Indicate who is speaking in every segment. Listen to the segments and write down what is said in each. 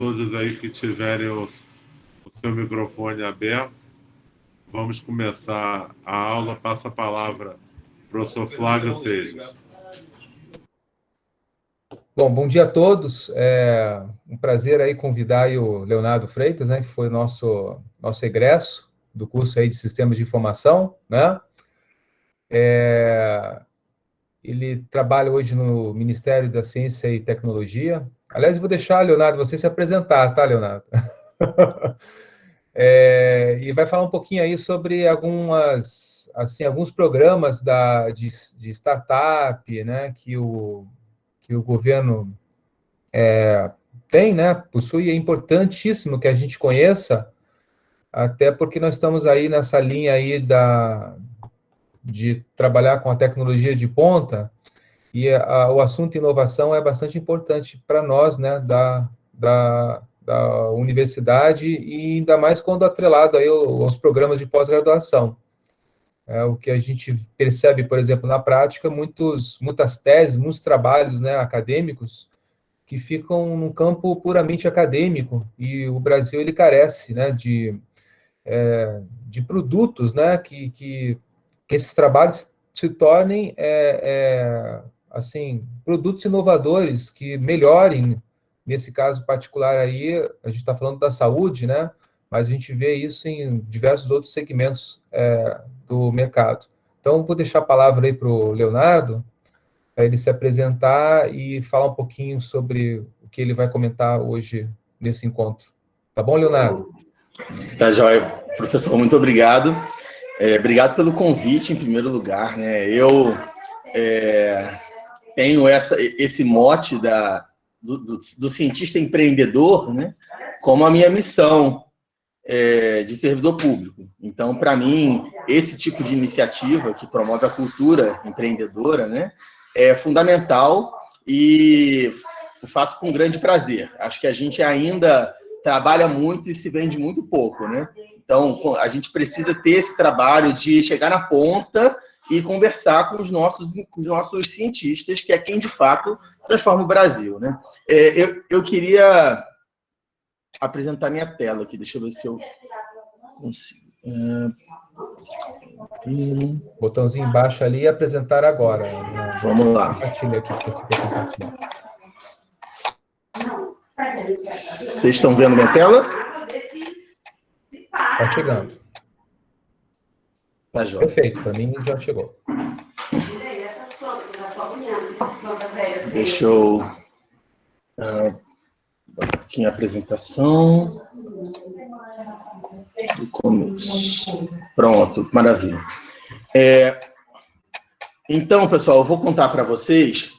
Speaker 1: todos aí que tiverem o seu microfone aberto. Vamos começar a aula. Passa a palavra para o professor Flávio Seja.
Speaker 2: Bom dia a todos. É um prazer aí convidar aí o Leonardo Freitas, né, que foi nosso egresso do curso aí de Sistemas de Informação, né? Ele trabalha hoje no Ministério da Ciência e Tecnologia. Aliás, eu vou deixar, Leonardo, você se apresentar, tá, Leonardo? E vai falar um pouquinho aí sobre alguns programas de startup, né, que o governo tem, né, possui. É importantíssimo que a gente conheça, até porque nós estamos aí nessa linha aí de trabalhar com a tecnologia de ponta, e o assunto inovação é bastante importante para nós, né, da universidade, e ainda mais quando atrelado aí aos programas de pós-graduação. O que a gente percebe, por exemplo, na prática, muitas teses, muitos trabalhos, né, acadêmicos, que ficam num campo puramente acadêmico, e o Brasil ele carece, né, de produtos, né, que esses trabalhos se tornem assim, produtos inovadores que melhorem. Nesse caso particular aí, a gente está falando da saúde, né, mas a gente vê isso em diversos outros segmentos do mercado. Então, vou deixar a palavra aí para o Leonardo, para ele se apresentar e falar um pouquinho sobre o que ele vai comentar hoje nesse encontro. Tá bom, Leonardo?
Speaker 3: Tá joia, professor, muito obrigado. Obrigado pelo convite, em primeiro lugar, né? Eu tenho esse mote do cientista empreendedor, né, como a minha missão de servidor público. Então, para mim, esse tipo de iniciativa que promove a cultura empreendedora, né, é fundamental, e eu faço com grande prazer. Acho que a gente ainda trabalha muito e se vende muito pouco, né? Então, a gente precisa ter esse trabalho de chegar na ponta e conversar com os nossos cientistas, que é quem, de fato, transforma o Brasil, né? Eu queria apresentar minha tela aqui. Deixa eu ver se eu consigo.
Speaker 2: Botãozinho embaixo ali, apresentar agora.
Speaker 3: Vamos lá.
Speaker 2: Compartilha aqui, que você quer compartilhar.
Speaker 3: Vocês estão vendo minha tela?
Speaker 2: Está chegando.
Speaker 3: Tá joia.
Speaker 2: Perfeito, para mim já chegou.
Speaker 3: Deixa eu botar aqui a apresentação do começo. Pronto, maravilha. Então, pessoal, eu vou contar para vocês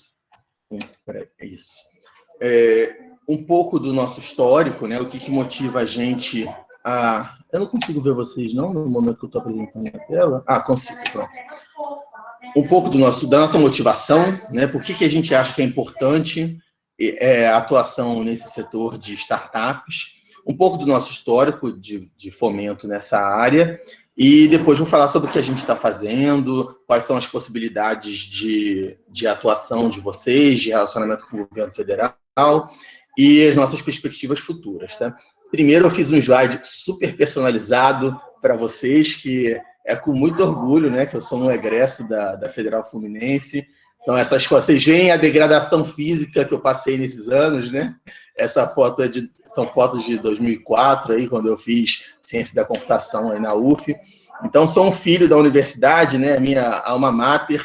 Speaker 3: um pouco do nosso histórico, né? O que motiva a gente a... Eu não consigo ver vocês, não, no momento que eu estou apresentando a tela. Ah, consigo, pronto. Um pouco da nossa motivação, né? Por que a gente acha que é importante a atuação nesse setor de startups, um pouco do nosso histórico de fomento nessa área, e depois vou falar sobre o que a gente está fazendo, quais são as possibilidades de atuação de vocês, de relacionamento com o governo federal, e as nossas perspectivas futuras, tá? Primeiro, eu fiz um slide super personalizado para vocês, que é com muito orgulho, né, que eu sou um egresso da Federal Fluminense. Então, vocês veem a degradação física que eu passei nesses anos, né? Essa foto são fotos de 2004, aí, quando eu fiz Ciência da Computação aí na UF. Então, sou um filho da universidade, né? Minha alma mater.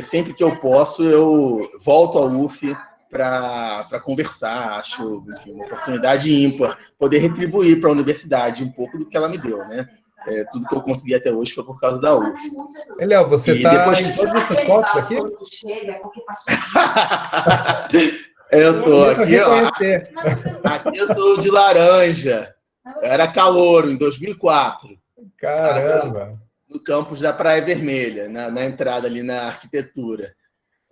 Speaker 3: Sempre que eu posso, eu volto ao UF para conversar. Acho, enfim, uma oportunidade ímpar poder retribuir para a universidade um pouco do que ela me deu, né? Tudo que eu consegui até hoje foi por causa da UF.
Speaker 2: Léo, você está em todas essas fotos aqui?
Speaker 3: Eu estou aqui, ó. Aqui eu sou de laranja. Eu era calouro em 2004.
Speaker 2: Caramba!
Speaker 3: No campus da Praia Vermelha, na entrada ali na arquitetura.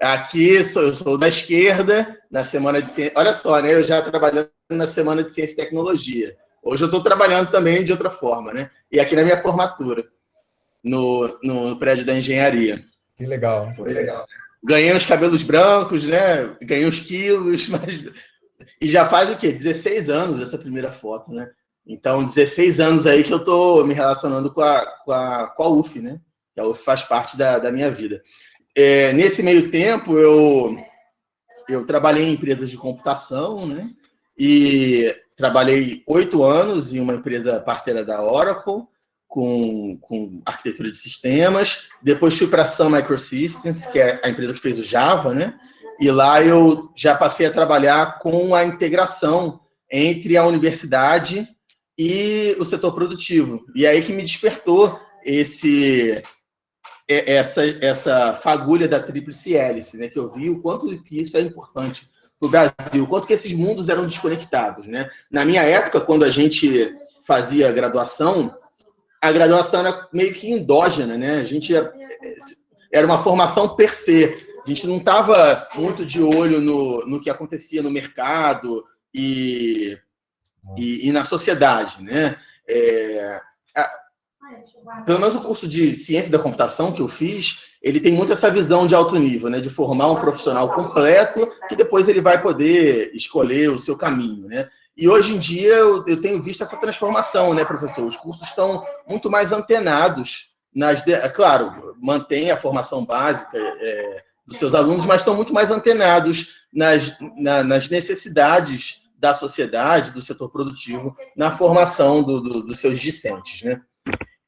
Speaker 3: Aqui eu sou da esquerda, na Semana de Ciência. Olha só, né? Eu já trabalhando na Semana de Ciência e Tecnologia. Hoje eu estou trabalhando também de outra forma, né? E aqui na minha formatura, no prédio da engenharia.
Speaker 2: Que legal.
Speaker 3: Pois é. Ganhei uns cabelos brancos, né? Ganhei uns quilos, mas E já faz o quê? 16 anos essa primeira foto, né? Então, 16 anos aí que eu estou me relacionando com a UF, né? Que a UF faz parte da minha vida. Nesse meio tempo, eu trabalhei em empresas de computação, né? E trabalhei 8 anos em uma empresa parceira da Oracle, com arquitetura de sistemas. Depois fui para a Sun Microsystems, que é a empresa que fez o Java, né? E lá eu já passei a trabalhar com a integração entre a universidade e o setor produtivo. E aí que me despertou essa fagulha da tríplice hélice, né? Que eu vi o quanto que isso é importante para o Brasil, o quanto que esses mundos eram desconectados, né? Na minha época, quando a gente fazia graduação, a graduação era meio que endógena, né? A gente era uma formação per se. A gente não estava muito de olho no que acontecia no mercado e na sociedade, né? Pelo menos o curso de ciência da computação que eu fiz, ele tem muito essa visão de alto nível, né? De formar um profissional completo que depois ele vai poder escolher o seu caminho, né? E hoje em dia eu tenho visto essa transformação, né, professor? Os cursos estão muito mais antenados claro, mantém a formação básica dos seus alunos, mas estão muito mais antenados nas necessidades da sociedade, do setor produtivo, na formação dos seus discentes, né?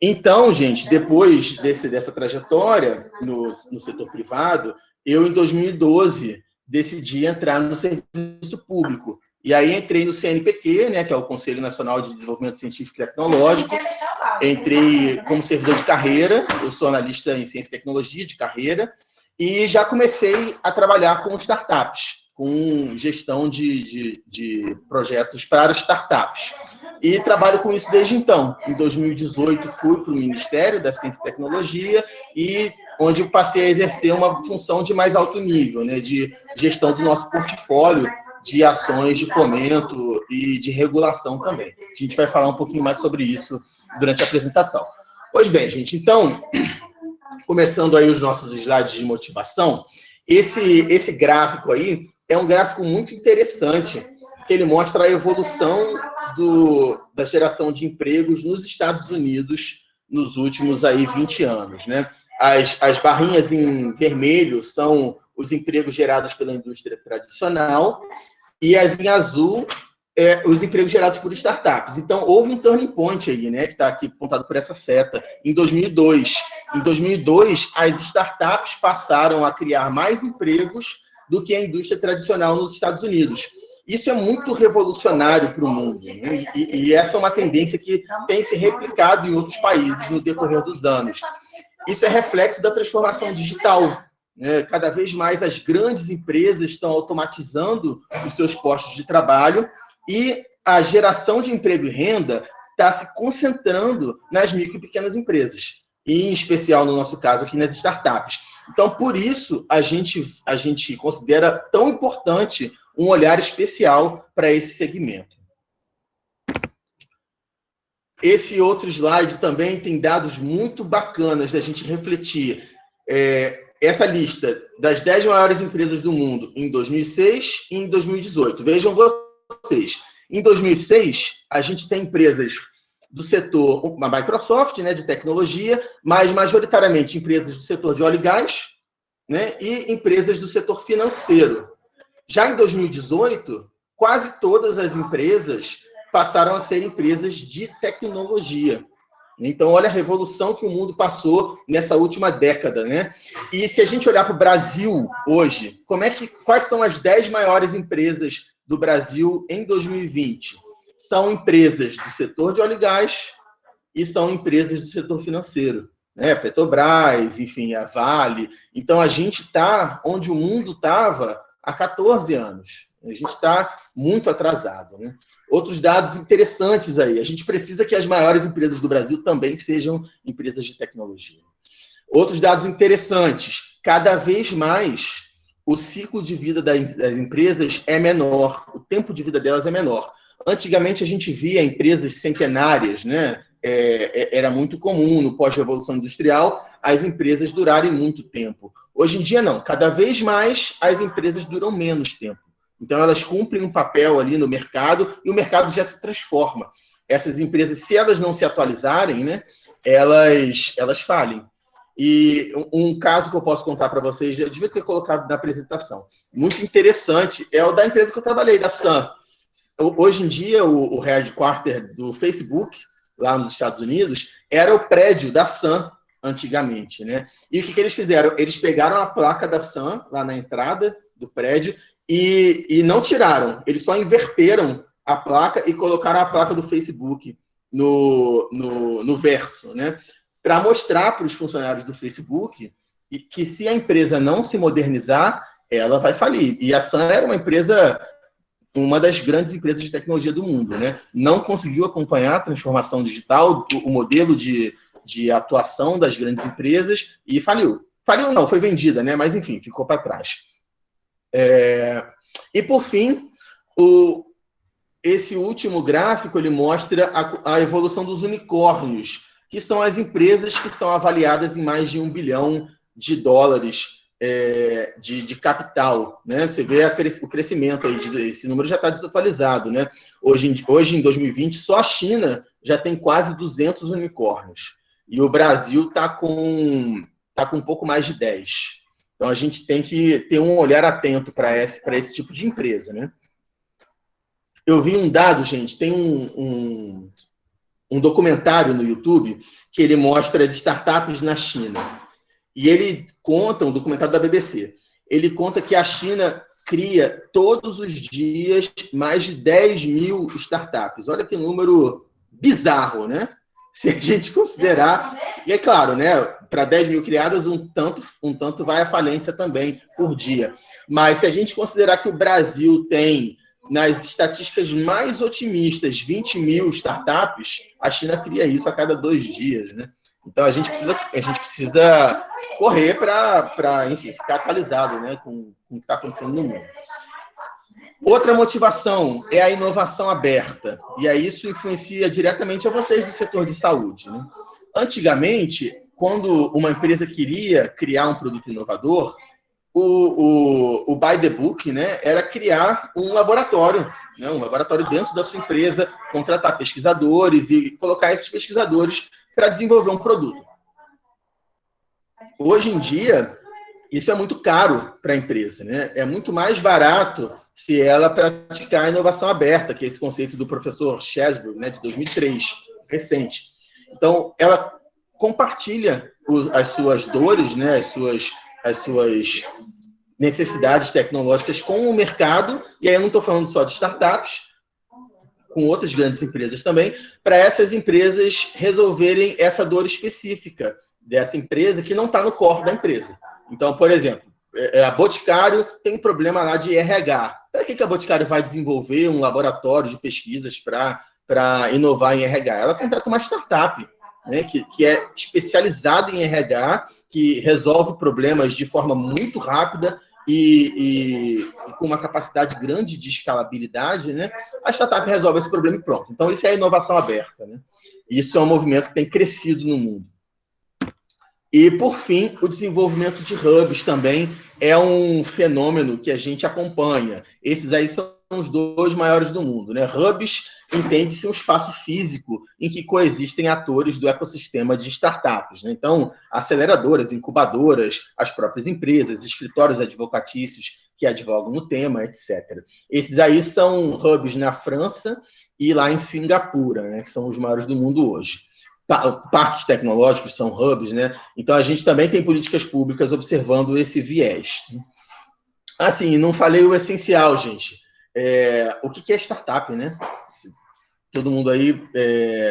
Speaker 3: Então, gente, depois dessa trajetória no setor privado, eu, em 2012, decidi entrar no serviço público. E aí entrei no CNPq, né, que é o Conselho Nacional de Desenvolvimento Científico e Tecnológico. Entrei como servidor de carreira, eu sou analista em ciência e tecnologia de carreira, e já comecei a trabalhar com startups, com gestão de projetos para startups. E trabalho com isso desde então. Em 2018, fui para o Ministério da Ciência e Tecnologia, onde eu passei a exercer uma função de mais alto nível, né, de gestão do nosso portfólio de ações de fomento e de regulação também. A gente vai falar um pouquinho mais sobre isso durante a apresentação. Pois bem, gente, então, começando aí os nossos slides de motivação, esse gráfico aí é um gráfico muito interessante, que ele mostra a evolução da geração de empregos nos Estados Unidos nos últimos aí 20 anos, né? As barrinhas em vermelho são os empregos gerados pela indústria tradicional e as em azul os empregos gerados por startups. Então, houve um turning point aí, né, que está aqui apontado por essa seta, em 2002. Em 2002, as startups passaram a criar mais empregos do que a indústria tradicional nos Estados Unidos. Isso é muito revolucionário para o mundo, né? E essa é uma tendência que tem se replicado em outros países no decorrer dos anos. Isso é reflexo da transformação digital. Cada vez mais as grandes empresas estão automatizando os seus postos de trabalho e a geração de emprego e renda está se concentrando nas micro e pequenas empresas, e em especial, no nosso caso, aqui nas startups. Então, por isso, a gente considera tão importante um olhar especial para esse segmento. Esse outro slide também tem dados muito bacanas da gente refletir. Essa lista das 10 maiores empresas do mundo em 2006 e em 2018. Vejam vocês. Em 2006, a gente tem empresas do setor, uma Microsoft, né, de tecnologia, mas majoritariamente empresas do setor de óleo e gás, né, e empresas do setor financeiro. Já em 2018, quase todas as empresas passaram a ser empresas de tecnologia. Então, olha a revolução que o mundo passou nessa última década, né? E se a gente olhar para o Brasil hoje, quais são as 10 maiores empresas do Brasil em 2020? São empresas do setor de óleo e gás e são empresas do setor financeiro, né? Petrobras, enfim, a Vale. Então, a gente está onde o mundo estava há 14 anos. A gente está muito atrasado, né? Outros dados interessantes aí. A gente precisa que as maiores empresas do Brasil também sejam empresas de tecnologia. Outros dados interessantes. Cada vez mais o ciclo de vida das empresas é menor. O tempo de vida delas é menor. Antigamente, a gente via empresas centenárias, né? Era muito comum, no pós-revolução industrial, as empresas durarem muito tempo. Hoje em dia, não. Cada vez mais, as empresas duram menos tempo. Então, elas cumprem um papel ali no mercado e o mercado já se transforma. Essas empresas, se elas não se atualizarem, né, elas falhem. E um caso que eu posso contar para vocês, eu devia ter colocado na apresentação, muito interessante, é o da empresa que eu trabalhei, da Sun. Hoje em dia, o headquarter do Facebook, lá nos Estados Unidos, era o prédio da Sun, antigamente, né? E o que eles fizeram? Eles pegaram a placa da Sun, lá na entrada do prédio, e não tiraram. Eles só inverteram a placa e colocaram a placa do Facebook no verso, né? Para mostrar para os funcionários do Facebook que se a empresa não se modernizar, ela vai falir. E a Sun era uma das grandes empresas de tecnologia do mundo, né? Não conseguiu acompanhar a transformação digital, o modelo de atuação das grandes empresas e faliu. Faliu não, foi vendida, né? Mas enfim, ficou para trás. E por fim, esse último gráfico ele mostra a evolução dos unicórnios, que são as empresas que são avaliadas em mais de $1 bilhão de capital, né? Você vê o crescimento aí, esse número já está desatualizado, né? Hoje, em 2020, só a China já tem quase 200 unicórnios. E o Brasil está com um pouco mais de 10. Então, a gente tem que ter um olhar atento para esse tipo de empresa, né? Eu vi um dado, gente, tem um documentário no YouTube que ele mostra as startups na China. E ele conta, um documentário da BBC, ele conta que a China cria todos os dias mais de 10 mil startups. Olha que número bizarro, né? Se a gente considerar, e é claro, né, para 10 mil criadas, um tanto vai à falência também por dia. Mas se a gente considerar que o Brasil tem, nas estatísticas mais otimistas, 20 mil startups, a China cria isso a cada 2 dias, né? Então, a gente precisa correr para, enfim, ficar atualizado, né, com o que está acontecendo no mundo. Outra motivação é a inovação aberta. E aí isso influencia diretamente a vocês do setor de saúde, né? Antigamente, quando uma empresa queria criar um produto inovador, o by the book, né, era criar um laboratório, né, um laboratório dentro da sua empresa, contratar pesquisadores e colocar esses pesquisadores para desenvolver um produto. Hoje em dia, isso é muito caro para a empresa, né? É muito mais barato se ela praticar a inovação aberta, que é esse conceito do professor Chesbrough, né, de 2003, recente. Então, ela compartilha as suas dores, né, as suas necessidades tecnológicas com o mercado, e aí eu não estou falando só de startups, com outras grandes empresas também, para essas empresas resolverem essa dor específica dessa empresa que não está no core da empresa. Então, por exemplo, a Boticário tem um problema lá de RH. Para que a Boticário vai desenvolver um laboratório de pesquisas para inovar em RH? Ela contrata uma startup, né, que é especializada em RH, que resolve problemas de forma muito rápida e com uma capacidade grande de escalabilidade, né? A startup resolve esse problema e pronto. Então, isso é a inovação aberta, né? Isso é um movimento que tem crescido no mundo. E, por fim, o desenvolvimento de hubs também é um fenômeno que a gente acompanha. Esses aí são os 2 maiores do mundo, né? Hubs entende-se um espaço físico em que coexistem atores do ecossistema de startups, né? Então, aceleradoras, incubadoras, as próprias empresas, escritórios advocatícios que advogam no tema, etc. Esses aí são hubs na França e lá em Singapura, né? Que são os maiores do mundo hoje. Parques tecnológicos são hubs, né? Então, a gente também tem políticas públicas observando esse viés. Assim, não falei o essencial, gente. O que é startup, né? Todo mundo aí,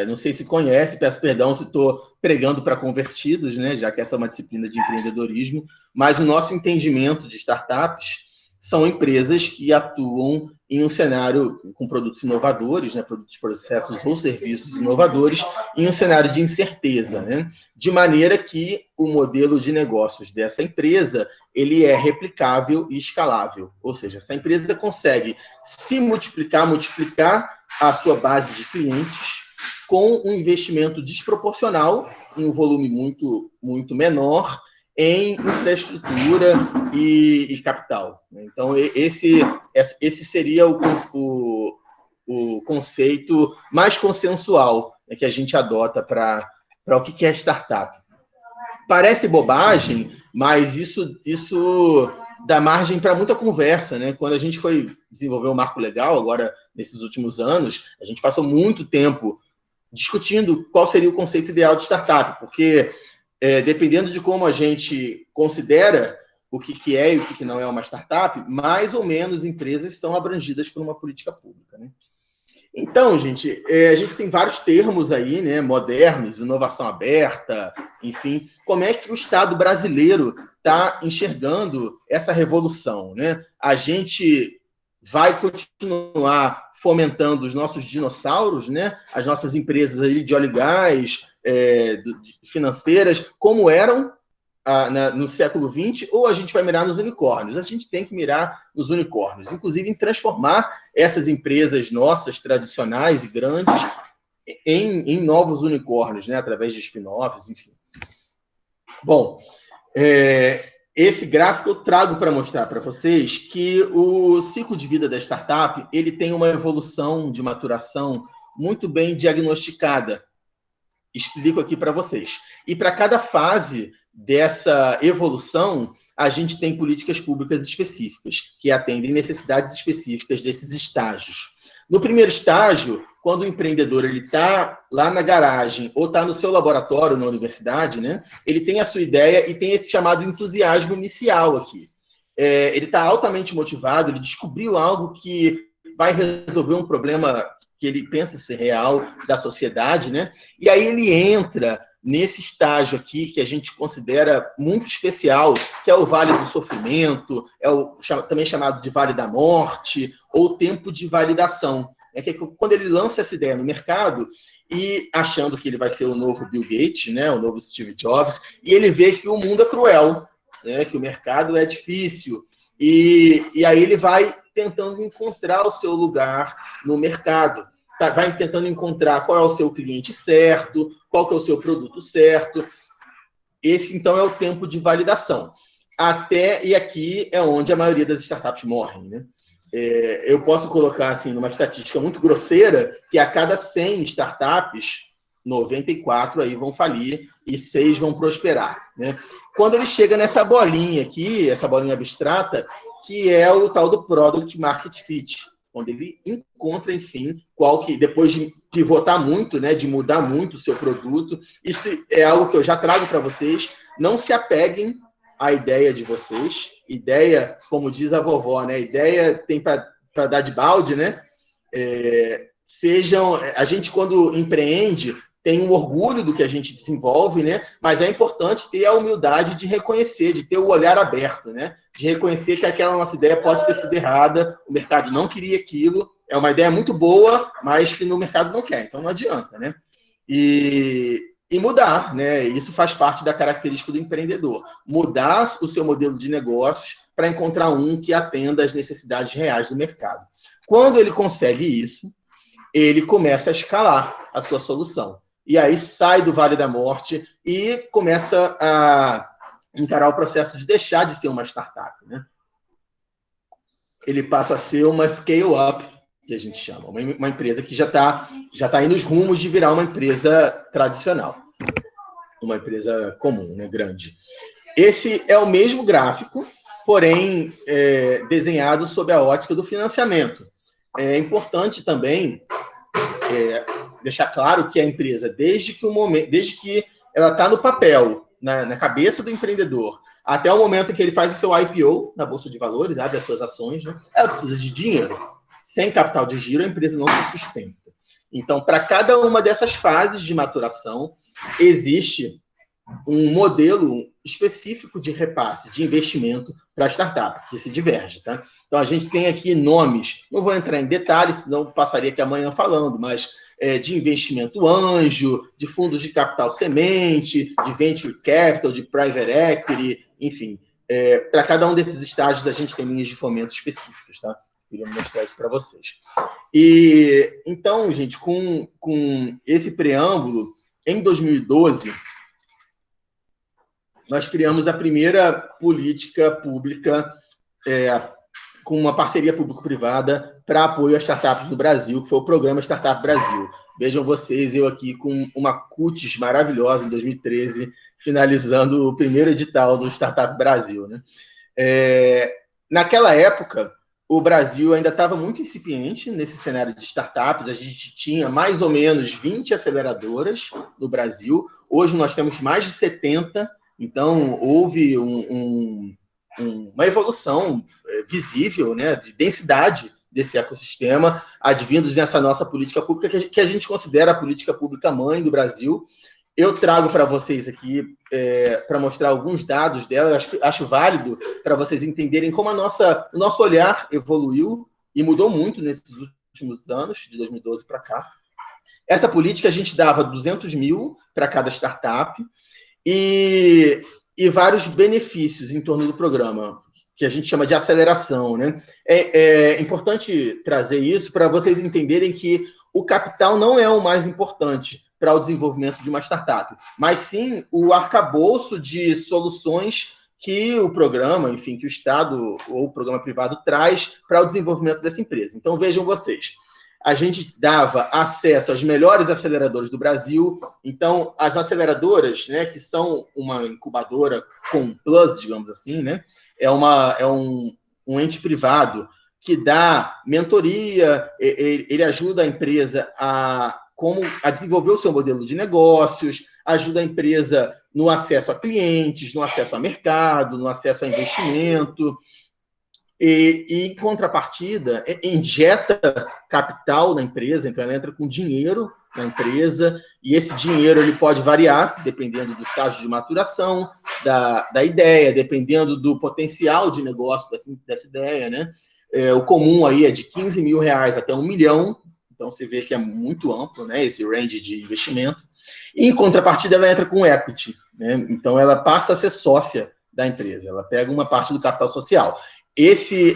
Speaker 3: não sei se conhece, peço perdão se estou pregando para convertidos, né? Já que essa é uma disciplina de empreendedorismo, mas o nosso entendimento de startups são empresas que atuam em um cenário com produtos inovadores, né, produtos, processos ou serviços inovadores, em um cenário de incerteza, né, de maneira que o modelo de negócios dessa empresa ele é replicável e escalável. Ou seja, essa empresa consegue se multiplicar a sua base de clientes com um investimento desproporcional, em um volume muito, muito menor, em infraestrutura e capital. Então, esse seria o conceito mais consensual, né, que a gente adota para o que é startup. Parece bobagem, mas isso dá margem para muita conversa, né? Quando a gente foi desenvolver o marco legal, agora, nesses últimos anos, a gente passou muito tempo discutindo qual seria o conceito ideal de startup, porque dependendo de como a gente considera o que é e o que não é uma startup, mais ou menos empresas são abrangidas por uma política pública, né? Então, gente, a gente tem vários termos aí, né, modernos, inovação aberta, enfim. Como é que o Estado brasileiro está enxergando essa revolução, né? A gente vai continuar fomentando os nossos dinossauros, né? As nossas empresas aí de óleo e gás, financeiras, como eram no século XX, ou a gente vai mirar nos unicórnios? A gente tem que mirar nos unicórnios, inclusive em transformar essas empresas nossas, tradicionais e grandes, em novos unicórnios, né? Através de spin-offs, enfim. Bom, esse gráfico eu trago para mostrar para vocês que o ciclo de vida da startup ele tem uma evolução de maturação muito bem diagnosticada. Explico aqui para vocês. E para cada fase dessa evolução, a gente tem políticas públicas específicas, que atendem necessidades específicas desses estágios. No primeiro estágio, quando o empreendedor está lá na garagem ou está no seu laboratório na universidade, né, ele tem a sua ideia e tem esse chamado entusiasmo inicial aqui. Ele está altamente motivado, ele descobriu algo que vai resolver um problema que ele pensa ser real da sociedade, né? E aí ele entra nesse estágio aqui que a gente considera muito especial, que é o Vale do Sofrimento, também chamado de Vale da Morte, ou tempo de validação. Que quando ele lança essa ideia no mercado e achando que ele vai ser o novo Bill Gates, né, o novo Steve Jobs, e ele vê que o mundo é cruel, né, que o mercado é difícil, e aí ele vai tentando encontrar o seu lugar no mercado. Vai tentando encontrar qual é o seu cliente certo, qual que é o seu produto certo. Esse, então, é o tempo de validação. E aqui é onde a maioria das startups morrem, né? Eu posso colocar, assim, numa estatística muito grosseira, que a cada 100 startups, 94 aí vão falir e 6 vão prosperar, né? Quando ele chega nessa bolinha aqui, essa bolinha abstrata, que é o tal do Product Market Fit, onde ele encontra, enfim, depois de pivotar muito, né, de mudar muito o seu produto, isso é algo que eu já trago para vocês, não se apeguem à ideia de vocês, ideia, como diz a vovó, né, ideia tem para dar de balde, né, a gente quando empreende, tem um orgulho do que a gente desenvolve, né? Mas é importante ter a humildade de reconhecer, de ter o olhar aberto, né? De reconhecer que aquela nossa ideia pode ter sido errada, o mercado não queria aquilo, é uma ideia muito boa, mas que no mercado não quer, então não adianta, né? E mudar, né? Isso faz parte da característica do empreendedor. Mudar o seu modelo de negócios para encontrar um que atenda às necessidades reais do mercado. Quando ele consegue isso, ele começa a escalar a sua solução. E aí sai do Vale da Morte e começa a encarar o processo de deixar de ser uma startup, né? Ele passa a ser uma scale-up, que a gente chama, uma empresa que já está aí nos rumos de virar uma empresa tradicional, uma empresa comum, né, grande. Esse é o mesmo gráfico, porém desenhado sob a ótica do financiamento. É importante também deixar claro que a empresa, desde que ela está no papel, na cabeça do empreendedor, até o momento em que ele faz o seu IPO na Bolsa de Valores, abre as suas ações, né, ela precisa de dinheiro. Sem capital de giro, a empresa não se sustenta. Então, para cada uma dessas fases de maturação, existe um modelo específico de repasse, de investimento para a startup, que se diverge, tá? Então, a gente tem aqui nomes, não vou entrar em detalhes, senão passaria aqui amanhã falando, mas de investimento anjo, de fundos de capital semente, de venture capital, de private equity, enfim. Para cada um desses estágios, a gente tem linhas de fomento específicas, tá? Queria mostrar isso para vocês. E, então, gente, com esse preâmbulo, em 2012... nós criamos a primeira política pública com uma parceria público-privada para apoio às startups no Brasil, que foi o Programa Startup Brasil. Vejam vocês, eu aqui com uma CUTES maravilhosa em 2013, finalizando o primeiro edital do Startup Brasil, né? Naquela época, o Brasil ainda estava muito incipiente nesse cenário de startups. A gente tinha mais ou menos 20 aceleradoras no Brasil. Hoje nós temos mais de 70. Então, houve uma evolução visível, né, de densidade desse ecossistema, advindos dessa nossa política pública, que a gente considera a política pública mãe do Brasil. Eu trago para vocês aqui, para mostrar alguns dados dela, acho válido para vocês entenderem como o nosso olhar evoluiu e mudou muito nesses últimos anos, de 2012 para cá. Essa política a gente dava 200 mil para cada startup e vários benefícios em torno do programa, que a gente chama de aceleração, né? É importante trazer isso para vocês entenderem que o capital não é o mais importante para o desenvolvimento de uma startup, mas sim o arcabouço de soluções que o programa, enfim, que o Estado ou o programa privado traz para o desenvolvimento dessa empresa. Então, vejam vocês, a gente dava acesso às melhores aceleradoras do Brasil. Então, as aceleradoras, né, que são uma incubadora com plus, digamos assim, né, é um ente privado que dá mentoria, ele ajuda a empresa a desenvolver o seu modelo de negócios, ajuda a empresa no acesso a clientes, no acesso a mercado, no acesso a investimento, e em contrapartida, injeta capital na empresa, então ela entra com dinheiro na empresa, e esse dinheiro ele pode variar, dependendo do estágio de maturação da ideia, dependendo do potencial de negócio dessa ideia, né? O comum aí é de 15 mil reais até 1 milhão, então você vê que é muito amplo, né, esse range de investimento. E, em contrapartida, ela entra com equity, né? Então ela passa a ser sócia da empresa, ela pega uma parte do capital social.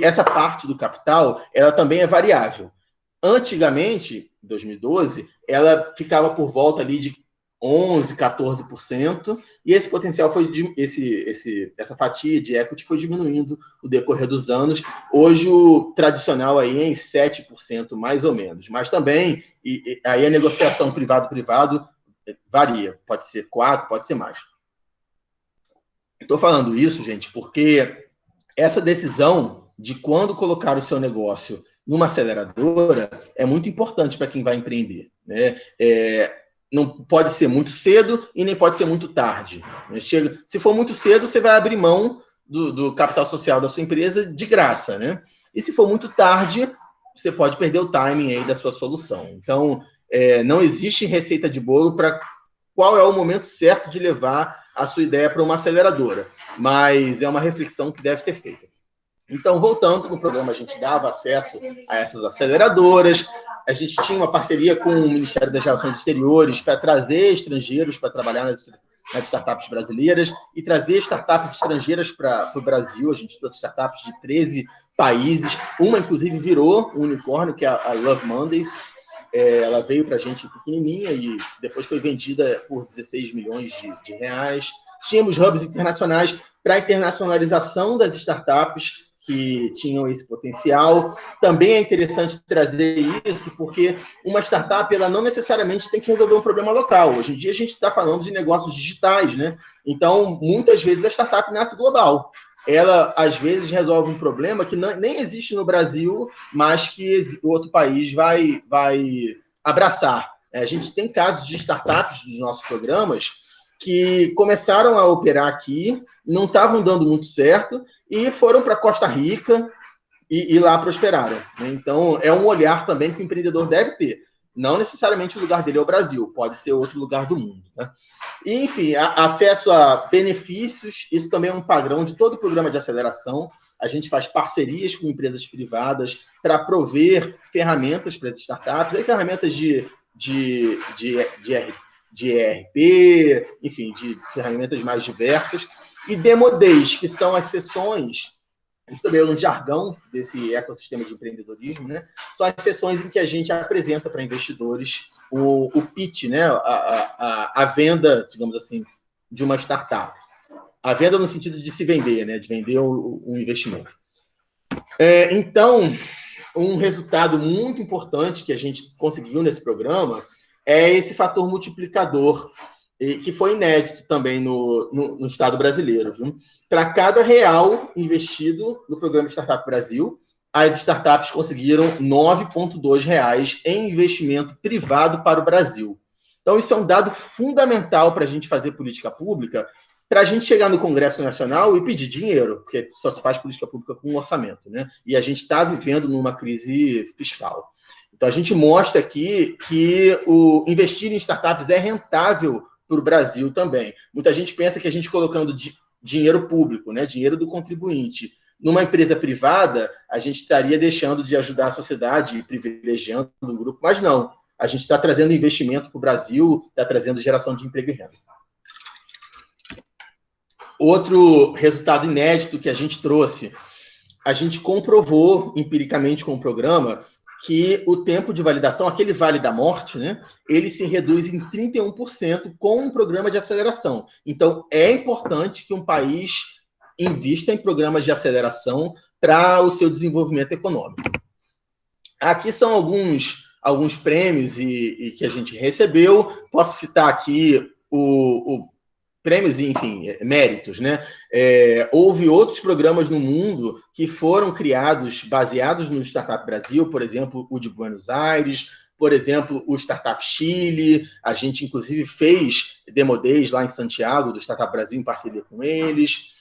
Speaker 3: Essa parte do capital, ela também é variável. Antigamente, em 2012, ela ficava por volta ali de 11%, 14%, e esse potencial essa fatia de equity foi diminuindo no decorrer dos anos. Hoje, o tradicional aí é em 7%, mais ou menos. Mas também, aí a negociação privado-privado varia. Pode ser 4%, pode ser mais. Estou falando isso, gente, porque essa decisão de quando colocar o seu negócio numa aceleradora é muito importante para quem vai empreender, né? Não pode ser muito cedo e nem pode ser muito tarde. Se for muito cedo, você vai abrir mão do capital social da sua empresa de graça, né? E se for muito tarde, você pode perder o timing aí da sua solução. Então, não existe receita de bolo para qual é o momento certo de levar a sua ideia para uma aceleradora, mas é uma reflexão que deve ser feita. Então, voltando no programa, a gente dava acesso a essas aceleradoras, a gente tinha uma parceria com o Ministério das Relações Exteriores para trazer estrangeiros para trabalhar nas startups brasileiras e trazer startups estrangeiras para o Brasil. A gente trouxe startups de 13 países, uma, inclusive, virou um unicórnio, que é a Love Mondays. Ela veio para a gente pequenininha e depois foi vendida por 16 milhões de reais. Tínhamos hubs internacionais para a internacionalização das startups que tinham esse potencial. Também é interessante trazer isso, porque uma startup ela não necessariamente tem que resolver um problema local. Hoje em dia a gente está falando de negócios digitais, né? Então, muitas vezes a startup nasce global. Ela, às vezes, resolve um problema que nem existe no Brasil, mas que outro país vai abraçar. A gente tem casos de startups dos nossos programas que começaram a operar aqui, não estavam dando muito certo, e foram para Costa Rica e lá prosperaram. Então, é um olhar também que o empreendedor deve ter. Não necessariamente o lugar dele é o Brasil, pode ser outro lugar do mundo, né? E, enfim, acesso a benefícios, isso também é um padrão de todo o programa de aceleração. A gente faz parcerias com empresas privadas para prover ferramentas para as startups, aí ferramentas de ERP, enfim, de ferramentas mais diversas, e Demo Days, que são as sessões, isso também é um jargão desse ecossistema de empreendedorismo, né? São as sessões em que a gente apresenta para investidores o pitch, né? A venda, digamos assim, de uma startup. A venda no sentido de se vender, né? De vender um investimento. Então, um resultado muito importante que a gente conseguiu nesse programa é esse fator multiplicador, que foi inédito também no Estado brasileiro. Para cada real investido no programa Startup Brasil, as startups conseguiram R$ 9,2 em investimento privado para o Brasil. Então, isso é um dado fundamental para a gente fazer política pública, para a gente chegar no Congresso Nacional e pedir dinheiro, porque só se faz política pública com um orçamento, né? E a gente está vivendo numa crise fiscal. Então, a gente mostra aqui que o investir em startups é rentável para o Brasil também. Muita gente pensa que a gente colocando dinheiro público, né, dinheiro do contribuinte, numa empresa privada, a gente estaria deixando de ajudar a sociedade e privilegiando um grupo, mas não. A gente está trazendo investimento para o Brasil, está trazendo geração de emprego e renda. Outro resultado inédito que a gente trouxe, a gente comprovou empiricamente com o programa que o tempo de validação, aquele vale da morte, né, ele se reduz em 31% com um programa de aceleração. Então, é importante que um país invista em programas de aceleração para o seu desenvolvimento econômico. Aqui são alguns prêmios e que a gente recebeu. Posso citar aqui prêmios e, enfim, méritos, né? Houve outros programas no mundo que foram criados baseados no Startup Brasil, por exemplo, o de Buenos Aires, por exemplo, o Startup Chile. A gente, inclusive, fez Demo Days lá em Santiago, do Startup Brasil, em parceria com eles.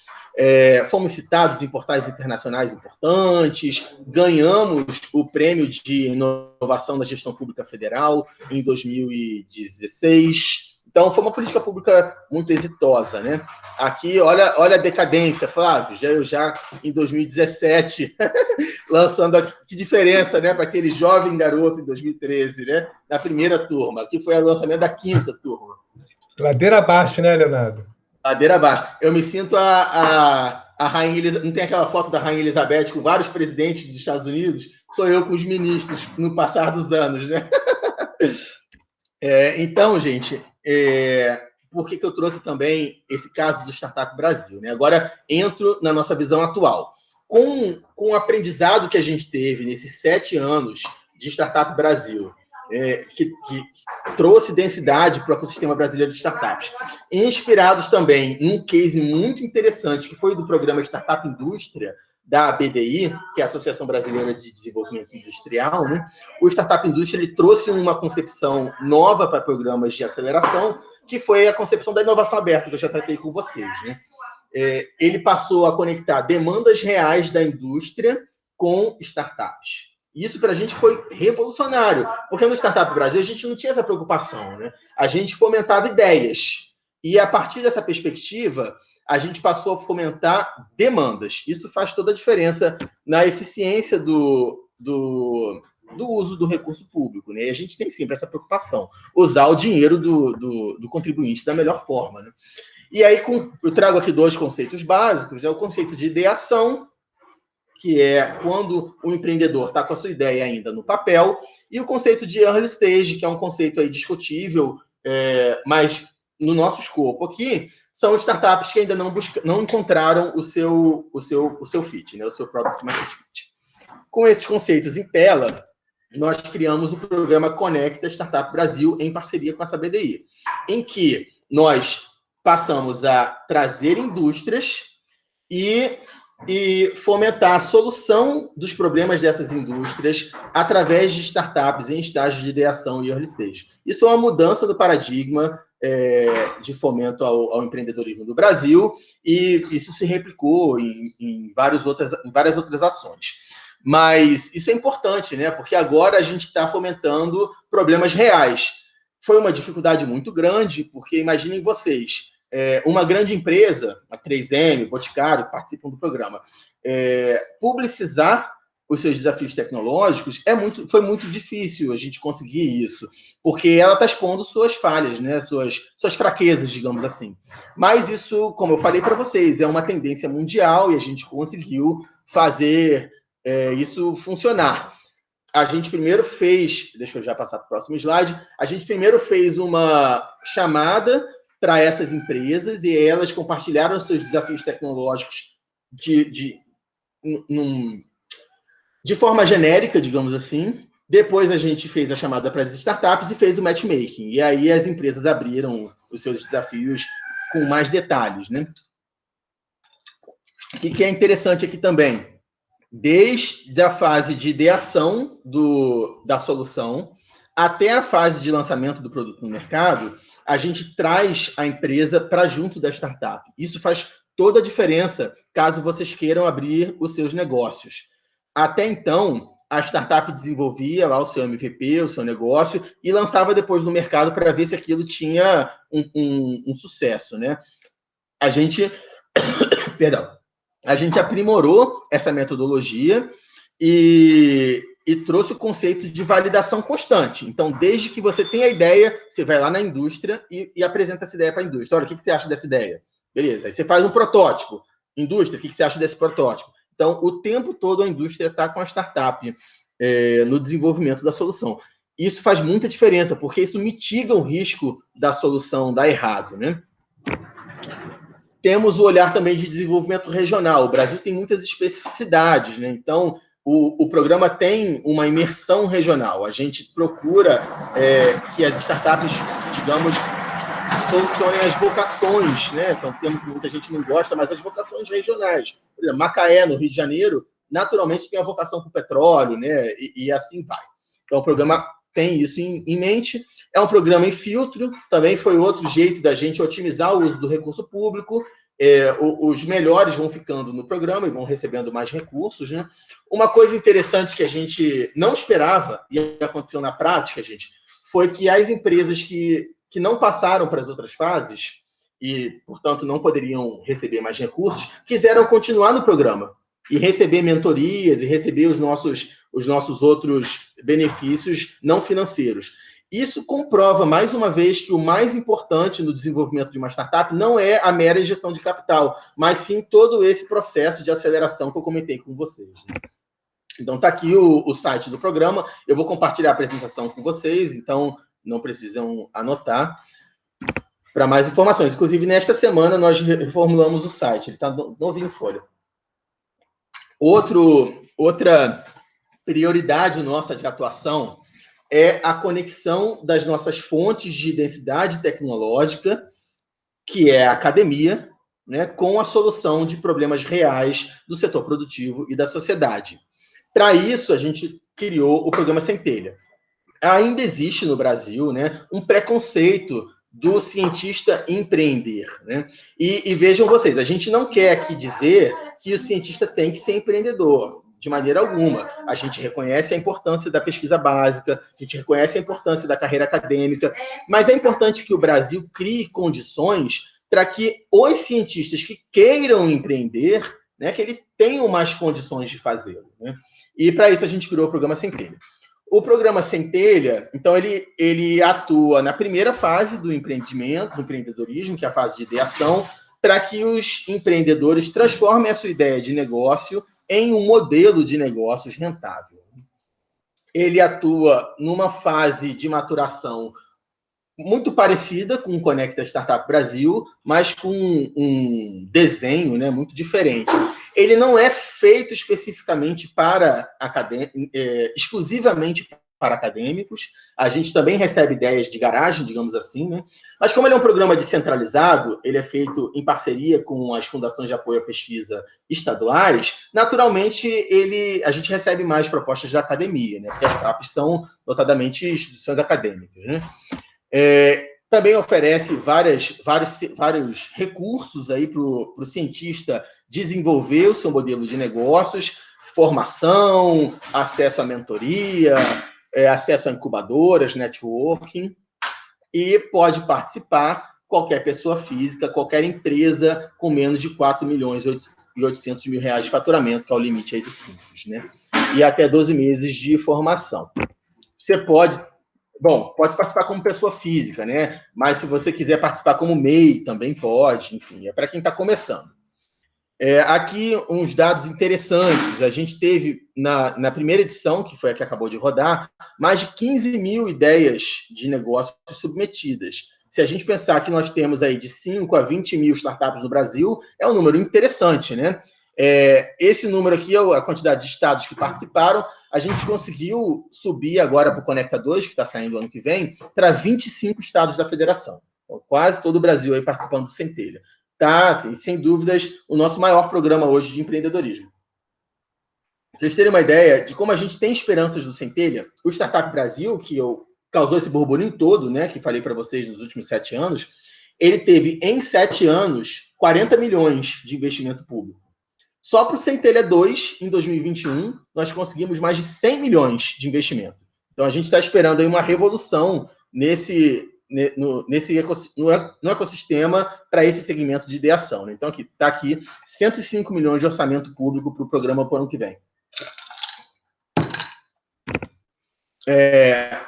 Speaker 3: Fomos citados em portais internacionais importantes, ganhamos o prêmio de inovação da gestão pública federal em 2016. Então, foi uma política pública muito exitosa, né? Aqui, olha a decadência, Flávio, eu já em 2017, lançando aqui, que diferença, né, para aquele jovem garoto em 2013, né? Na primeira turma. Aqui foi o lançamento da quinta turma.
Speaker 2: Ladeira abaixo, né, Leonardo?
Speaker 3: Ladeira abaixo. Eu me sinto a Rainha Elizabeth. Não tem aquela foto da Rainha Elizabeth com vários presidentes dos Estados Unidos? Sou eu com os ministros no passar dos anos, né? Então, gente, por que eu trouxe também esse caso do Startup Brasil, né? Agora entro na nossa visão atual. Com o aprendizado que a gente teve nesses 7 anos de Startup Brasil, que trouxe densidade para o ecossistema brasileiro de startups, inspirados também num case muito interessante, que foi do programa Startup Indústria, da BDI, que é a Associação Brasileira de Desenvolvimento Industrial, né? O Startup Indústria ele trouxe uma concepção nova para programas de aceleração, que foi a concepção da inovação aberta, que eu já tratei com vocês, né? Ele passou a conectar demandas reais da indústria com startups. Isso para a gente foi revolucionário, porque no Startup Brasil a gente não tinha essa preocupação, né? A gente fomentava ideias. E a partir dessa perspectiva, a gente passou a fomentar demandas. Isso faz toda a diferença na eficiência do uso do recurso público, né? E a gente tem sempre essa preocupação, usar o dinheiro do contribuinte da melhor forma, né? E aí eu trago aqui 2 conceitos básicos, o conceito de ideação, que é quando o empreendedor está com a sua ideia ainda no papel, e o conceito de early stage, que é um conceito aí discutível, mas no nosso escopo aqui, são startups que ainda não encontraram o seu fit, né? O seu product market fit. Com esses conceitos em tela, nós criamos o programa Conecta Startup Brasil em parceria com essa BDI, em que nós passamos a trazer indústrias e fomentar a solução dos problemas dessas indústrias através de startups em estágio de ideação e early stage. Isso é uma mudança do paradigma de fomento ao empreendedorismo do Brasil, e isso se replicou em várias outras ações. Mas isso é importante, né? Porque agora a gente está fomentando problemas reais. Foi uma dificuldade muito grande, porque imaginem vocês, uma grande empresa, a 3M, Boticário, participam do programa, publicizar os seus desafios tecnológicos foi muito difícil a gente conseguir isso, porque ela está expondo suas falhas, né? suas fraquezas, digamos assim. Mas isso, como eu falei para vocês, é uma tendência mundial e a gente conseguiu fazer isso funcionar. A gente primeiro fez, deixa eu já passar para o próximo slide, a gente primeiro fez uma chamada para essas empresas e elas compartilharam seus desafios tecnológicos de forma genérica, digamos assim. Depois a gente fez a chamada para as startups e fez o matchmaking. E aí as empresas abriram os seus desafios com mais detalhes, né? O que é interessante aqui também? Desde a fase de ideação da solução até a fase de lançamento do produto no mercado, a gente traz a empresa para junto da startup. Isso faz toda a diferença caso vocês queiram abrir os seus negócios. Até então, a startup desenvolvia lá o seu MVP, o seu negócio, e lançava depois no mercado para ver se aquilo tinha um sucesso, né? A gente aprimorou essa metodologia e trouxe o conceito de validação constante. Então, desde que você tem a ideia, você vai lá na indústria e apresenta essa ideia para a indústria. Olha, o que você acha dessa ideia? Beleza, aí você faz um protótipo. Indústria, o que você acha desse protótipo? Então, o tempo todo a indústria está com a startup no desenvolvimento da solução. Isso faz muita diferença, porque isso mitiga o risco da solução dar errado, né? Temos o olhar também de desenvolvimento regional. O Brasil tem muitas especificidades, né? Então, o programa tem uma imersão regional. A gente procura que as startups, digamos, solucionem as vocações, né? Então, termo que muita gente não gosta, mas as vocações regionais. Por exemplo, Macaé, no Rio de Janeiro, naturalmente tem a vocação para o petróleo, né? E assim vai. Então, o programa tem isso em mente. É um programa em filtro, também foi outro jeito da gente otimizar o uso do recurso público. Os melhores vão ficando no programa e vão recebendo mais recursos, né? Uma coisa interessante que a gente não esperava, e aconteceu na prática, gente, foi que as empresas que não passaram para as outras fases e, portanto, não poderiam receber mais recursos, quiseram continuar no programa e receber mentorias e receber os nossos outros benefícios não financeiros. Isso comprova, mais uma vez, que o mais importante no desenvolvimento de uma startup não é a mera injeção de capital, mas sim todo esse processo de aceleração que eu comentei com vocês. Então, está aqui o site do programa. Eu vou compartilhar a apresentação com vocês, então não precisam anotar para mais informações. Inclusive, nesta semana, nós reformulamos o site. Ele está novinho em folha. Outra prioridade nossa de atuação é a conexão das nossas fontes de densidade tecnológica, que é a academia, né, com a solução de problemas reais do setor produtivo e da sociedade. Para isso, a gente criou o programa Centelha. Ainda existe no Brasil, né, um preconceito do cientista empreender, né? E vejam vocês, a gente não quer aqui dizer que o cientista tem que ser empreendedor, de maneira alguma. A gente reconhece a importância da pesquisa básica, a gente reconhece a importância da carreira acadêmica, mas é importante que o Brasil crie condições para que os cientistas que queiram empreender, né, que eles tenham mais condições de fazê-lo, né? E para isso a gente criou o programa Centelha. O programa Centelha, então, ele atua na primeira fase do empreendimento, do empreendedorismo, que é a fase de ideação, para que os empreendedores transformem a sua ideia de negócio em um modelo de negócios rentável. Ele atua numa fase de maturação muito parecida com o Conecta Startup Brasil, mas com um desenho, né, muito diferente. Ele não é feito especificamente exclusivamente para acadêmicos. A gente também recebe ideias de garagem, digamos assim, né? Mas como ele é um programa descentralizado, ele é feito em parceria com as fundações de apoio à pesquisa estaduais, naturalmente a gente recebe mais propostas da academia, né? Porque as FAPs são notadamente instituições acadêmicas, né? Também oferece vários recursos aí para o cientista desenvolver o seu modelo de negócios, formação, acesso à mentoria, acesso a incubadoras, networking, e pode participar qualquer pessoa física, qualquer empresa com menos de 4 milhões e 800 mil reais de faturamento, que é o limite aí do Simples, né? E até 12 meses de formação. Você pode participar como pessoa física, né? Mas se você quiser participar como MEI, também pode. Enfim, é para quem está começando. Aqui uns dados interessantes. A gente teve, na primeira edição, que foi a que acabou de rodar, mais de 15 mil ideias de negócio submetidas. Se a gente pensar que nós temos aí de 5 a 20 mil startups no Brasil, é um número interessante, né? Esse número aqui, a quantidade de estados que participaram, a gente conseguiu subir agora para o Conecta 2, que está saindo ano que vem, para 25 estados da federação. Então, quase todo o Brasil aí participando do Centelha. Tá, assim, sem dúvidas, o nosso maior programa hoje de empreendedorismo. Pra vocês terem uma ideia de como a gente tem esperanças do Centelha, o Startup Brasil, que causou esse burburinho todo, né, que falei para vocês nos últimos 7 anos, ele teve, em 7 anos, 40 milhões de investimento público. Só para o Centelha 2, em 2021, nós conseguimos mais de 100 milhões de investimento. Então, a gente está esperando aí uma revolução no ecossistema para esse segmento de ideação, né? Então, está aqui 105 milhões de orçamento público para o programa para o ano que vem.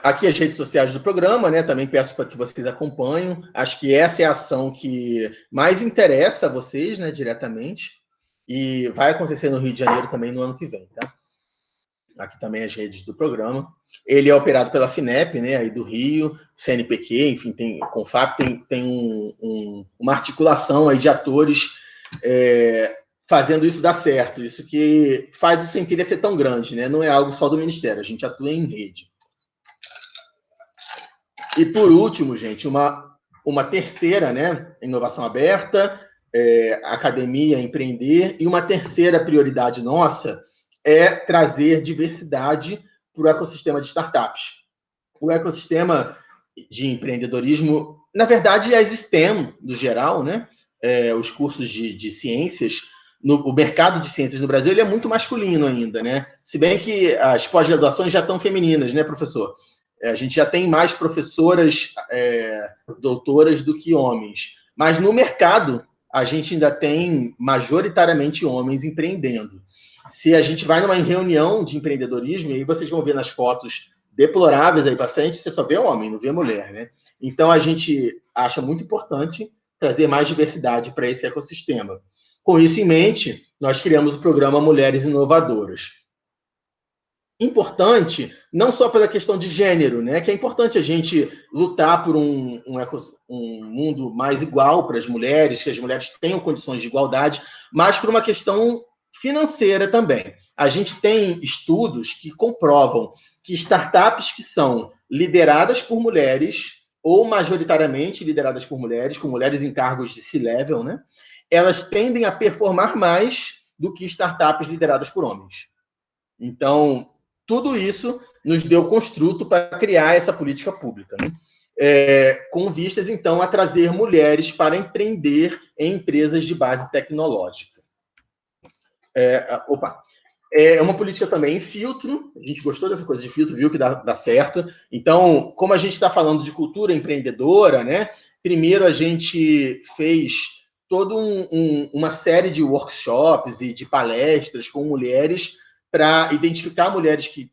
Speaker 3: Aqui as redes sociais do programa, né? Também peço para que vocês acompanhem. Acho que essa é a ação que mais interessa a vocês, né, diretamente. E vai acontecer no Rio de Janeiro também no ano que vem, tá? Aqui também as redes do programa. Ele é operado pela FINEP, né, aí do Rio, CNPq, enfim, com o FAP tem uma articulação aí de atores fazendo isso dar certo. Isso que faz o Centelha ser tão grande, né? Não é algo só do Ministério, a gente atua em rede. E por último, gente, uma terceira, né, inovação aberta, academia, empreender, e uma terceira prioridade nossa é trazer diversidade para o ecossistema de startups. O ecossistema de empreendedorismo, na verdade, a STEM, no geral, né? Os cursos de ciências, o mercado de ciências no Brasil ele é muito masculino ainda, né? Se bem que as pós-graduações já estão femininas, né, professor? A gente já tem mais professoras doutoras do que homens. Mas no mercado, a gente ainda tem majoritariamente homens empreendendo. Se a gente vai numa reunião de empreendedorismo, e aí vocês vão ver nas fotos deploráveis aí para frente, você só vê homem, não vê mulher, né? Então, a gente acha muito importante trazer mais diversidade para esse ecossistema. Com isso em mente, nós criamos o programa Mulheres Inovadoras. Importante, não só pela questão de gênero, né? Que é importante a gente lutar por um mundo mais igual para as mulheres, que as mulheres tenham condições de igualdade, mas por uma questão financeira também. A gente tem estudos que comprovam que startups que são lideradas por mulheres, ou majoritariamente lideradas por mulheres, com mulheres em cargos de C-level, né? Elas tendem a performar mais do que startups lideradas por homens. Então, tudo isso nos deu construto para criar essa política pública, né? Com vistas, então, a trazer mulheres para empreender em empresas de base tecnológica. É uma política também em filtro. A gente gostou dessa coisa de filtro, viu que dá certo. Então, como a gente está falando de cultura empreendedora, né? Primeiro a gente fez toda uma série de workshops e de palestras com mulheres para identificar mulheres que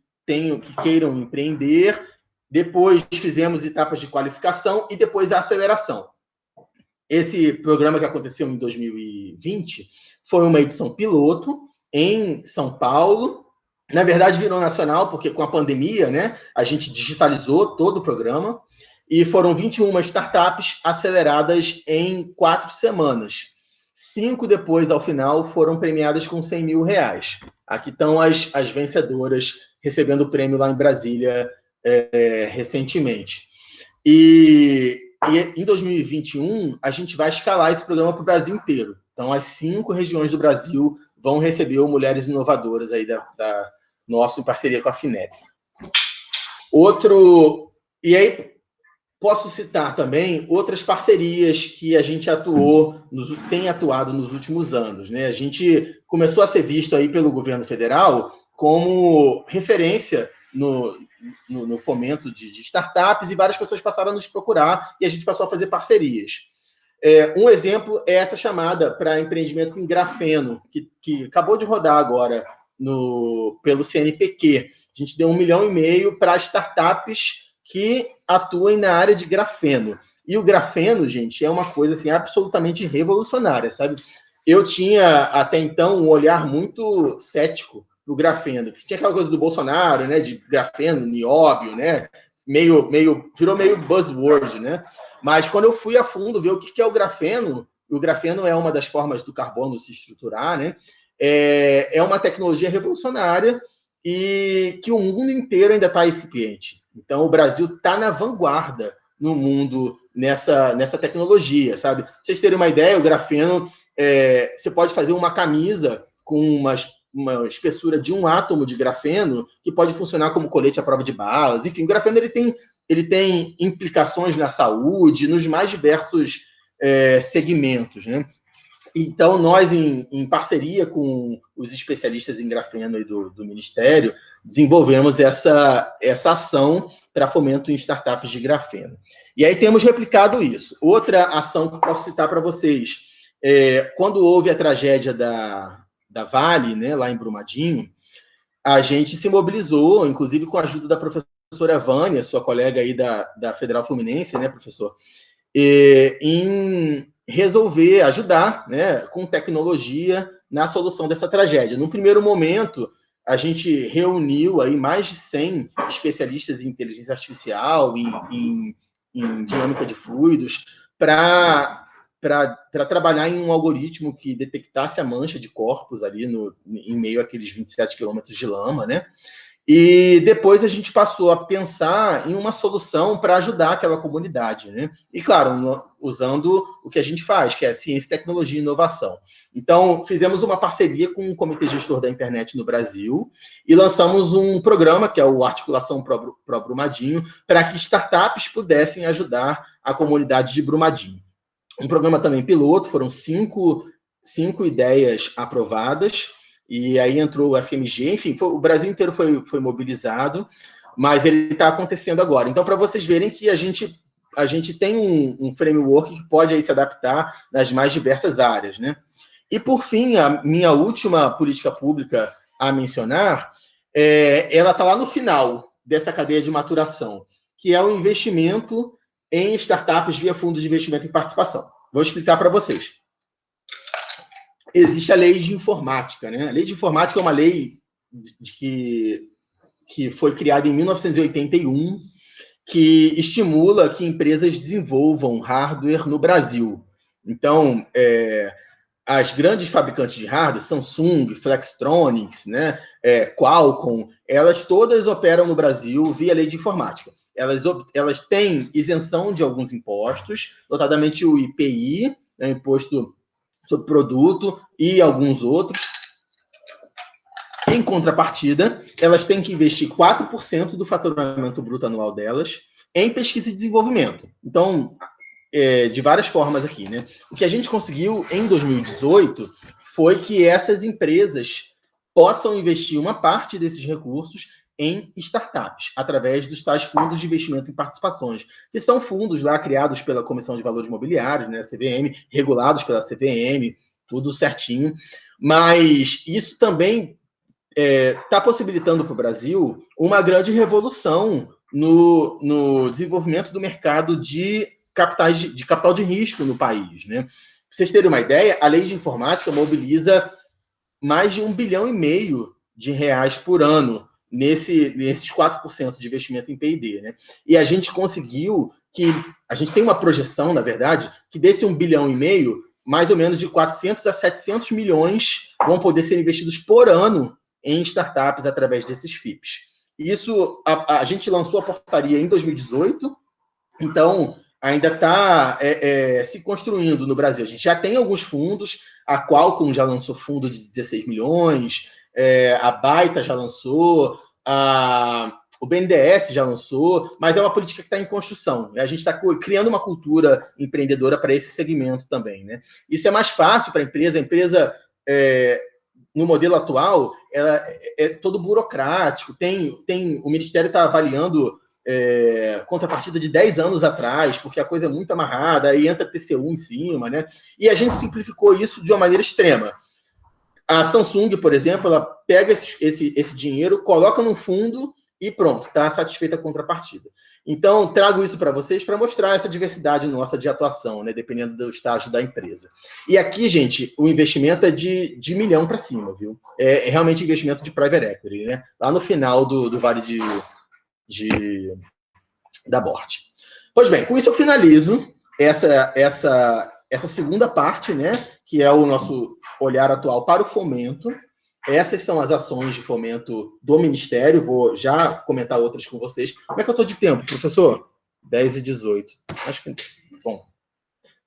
Speaker 3: queiram empreender. Depois fizemos etapas de qualificação e depois a aceleração. Esse programa que aconteceu em 2020 foi uma edição piloto em São Paulo. Na verdade, virou nacional, porque com a pandemia, né, a gente digitalizou todo o programa. E foram 21 startups aceleradas em 4 semanas. 5 depois, ao final, foram premiadas com R$100 mil. Aqui estão as vencedoras recebendo o prêmio lá em Brasília recentemente. E em 2021, a gente vai escalar esse programa para o Brasil inteiro. Então, as 5 regiões do Brasil vão receber o Mulheres Inovadoras aí da nosso, em parceria com a FINEP. E aí, posso citar também outras parcerias que a gente tem atuado nos últimos anos, né? A gente começou a ser visto aí pelo governo federal como referência no fomento de startups, e várias pessoas passaram a nos procurar e a gente passou a fazer parcerias. Um exemplo é essa chamada para empreendimentos em grafeno, que acabou de rodar agora pelo CNPq. A gente deu R$1,5 milhão para startups que atuem na área de grafeno. E o grafeno, gente, é uma coisa assim, absolutamente revolucionária, sabe? Eu tinha, até então, um olhar muito cético no grafeno, que tinha aquela coisa do Bolsonaro, né, de grafeno, nióbio, né, virou meio buzzword, né? Mas quando eu fui a fundo ver o que é o grafeno é uma das formas do carbono se estruturar, né? É uma tecnologia revolucionária e que o mundo inteiro ainda está incipiente. Então, o Brasil está na vanguarda no mundo nessa tecnologia, sabe? Pra vocês terem uma ideia, o grafeno, você pode fazer uma camisa com uma espessura de 1 átomo de grafeno que pode funcionar como colete à prova de balas. Enfim, o grafeno ele tem implicações na saúde, nos mais diversos segmentos, né? Então, nós, em parceria com os especialistas em grafeno aí do Ministério, desenvolvemos essa ação para fomento em startups de grafeno. E aí temos replicado isso. Outra ação que eu posso citar para vocês, quando houve a tragédia da Vale, né, lá em Brumadinho, a gente se mobilizou, inclusive com a ajuda da professora Vânia, sua colega aí da Federal Fluminense, né, professor, em resolver, ajudar, né, com tecnologia na solução dessa tragédia. No primeiro momento, a gente reuniu aí mais de 100 especialistas em inteligência artificial, em dinâmica de fluidos, para trabalhar em um algoritmo que detectasse a mancha de corpos ali em meio àqueles 27 quilômetros de lama, né? E depois a gente passou a pensar em uma solução para ajudar aquela comunidade, né? E, claro, usando o que a gente faz, que é ciência, tecnologia e inovação. Então, fizemos uma parceria com o Comitê Gestor da Internet no Brasil e lançamos um programa, que é o Articulação Pro Brumadinho, para que startups pudessem ajudar a comunidade de Brumadinho. Um programa também piloto, foram cinco ideias aprovadas, e aí entrou o FMG, enfim, o Brasil inteiro foi mobilizado, mas ele está acontecendo agora. Então, para vocês verem que a gente tem um framework que pode aí se adaptar nas mais diversas áreas, né? E, por fim, a minha última política pública a mencionar, ela está lá no final dessa cadeia de maturação, que é o investimento em startups via fundos de investimento em participação. Vou explicar para vocês. Existe a lei de informática, né? A lei de informática é uma lei que foi criada em 1981, que estimula que empresas desenvolvam hardware no Brasil. Então, as grandes fabricantes de hardware, Samsung, Flextronics, né, Qualcomm, elas todas operam no Brasil via lei de informática. Elas têm isenção de alguns impostos, notadamente o IPI, né, Imposto sobre Produto, e alguns outros. Em contrapartida, elas têm que investir 4% do faturamento bruto anual delas em pesquisa e desenvolvimento. Então, de várias formas aqui, né? O que a gente conseguiu em 2018 foi que essas empresas possam investir uma parte desses recursos em startups, através dos tais fundos de investimento em participações, que são fundos lá criados pela Comissão de Valores Imobiliários, né, a CVM, regulados pela CVM, tudo certinho. Mas isso também está possibilitando para o Brasil uma grande revolução no desenvolvimento do mercado de capital de risco no país, né? Para vocês terem uma ideia, a lei de informática mobiliza mais de R$1,5 bilhão de reais por ano nesses 4% de investimento em P&D, né? E a gente conseguiu a gente tem uma projeção, na verdade, que desse R$1,5 bilhão, mais ou menos de 400 a 700 milhões vão poder ser investidos por ano em startups através desses FIPs. Isso, a gente lançou a portaria em 2018, então ainda está se construindo no Brasil. A gente já tem alguns fundos, a Qualcomm já lançou fundo de 16 milhões, a Baita já lançou, o BNDES já lançou, mas é uma política que está em construção. A gente está criando uma cultura empreendedora para esse segmento também, né? Isso é mais fácil para a empresa, no modelo atual, ela é todo burocrático, o Ministério está avaliando contrapartida de 10 anos atrás, porque a coisa é muito amarrada, aí entra TCU em cima, né? E a gente simplificou isso de uma maneira extrema. A Samsung, por exemplo, ela pega esse dinheiro, coloca num fundo e pronto, está satisfeita a contrapartida. Então, trago isso para vocês para mostrar essa diversidade nossa de atuação, né, dependendo do estágio da empresa. E aqui, gente, o investimento é de R$1 milhão para cima, viu? É realmente investimento de private equity, né? Lá no final do Vale da morte. Pois bem, com isso eu finalizo essa segunda parte, né, que é o nosso olhar atual para o fomento. Essas são as ações de fomento do Ministério. Vou já comentar outras com vocês. Como é que eu estou de tempo, professor? 10h18. Acho que... Bom,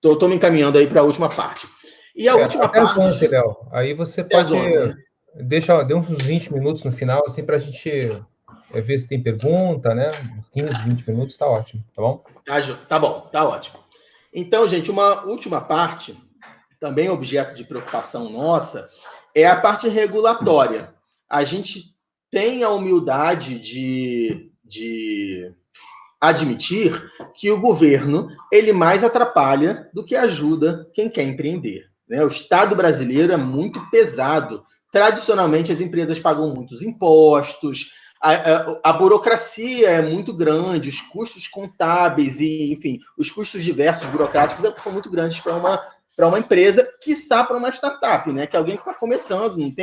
Speaker 3: estou me encaminhando aí para a última parte. E a última parte...
Speaker 2: 11, Léo. Aí você pode...
Speaker 3: né?
Speaker 2: Dê uns 20 minutos no final, assim, para a gente ver se tem pergunta, né? 15, 20 minutos, tá ótimo, tá bom?
Speaker 3: Tá bom, tá ótimo. Então, gente, uma última parte, também objeto de preocupação nossa, é a parte regulatória. A gente tem a humildade de admitir que o governo ele mais atrapalha do que ajuda quem quer empreender, né? O Estado brasileiro é muito pesado. Tradicionalmente, as empresas pagam muitos impostos, a burocracia é muito grande, os custos contábeis e, enfim, os custos diversos burocráticos são muito grandes para uma empresa, quiçá para uma startup, né? Que é alguém que está começando, não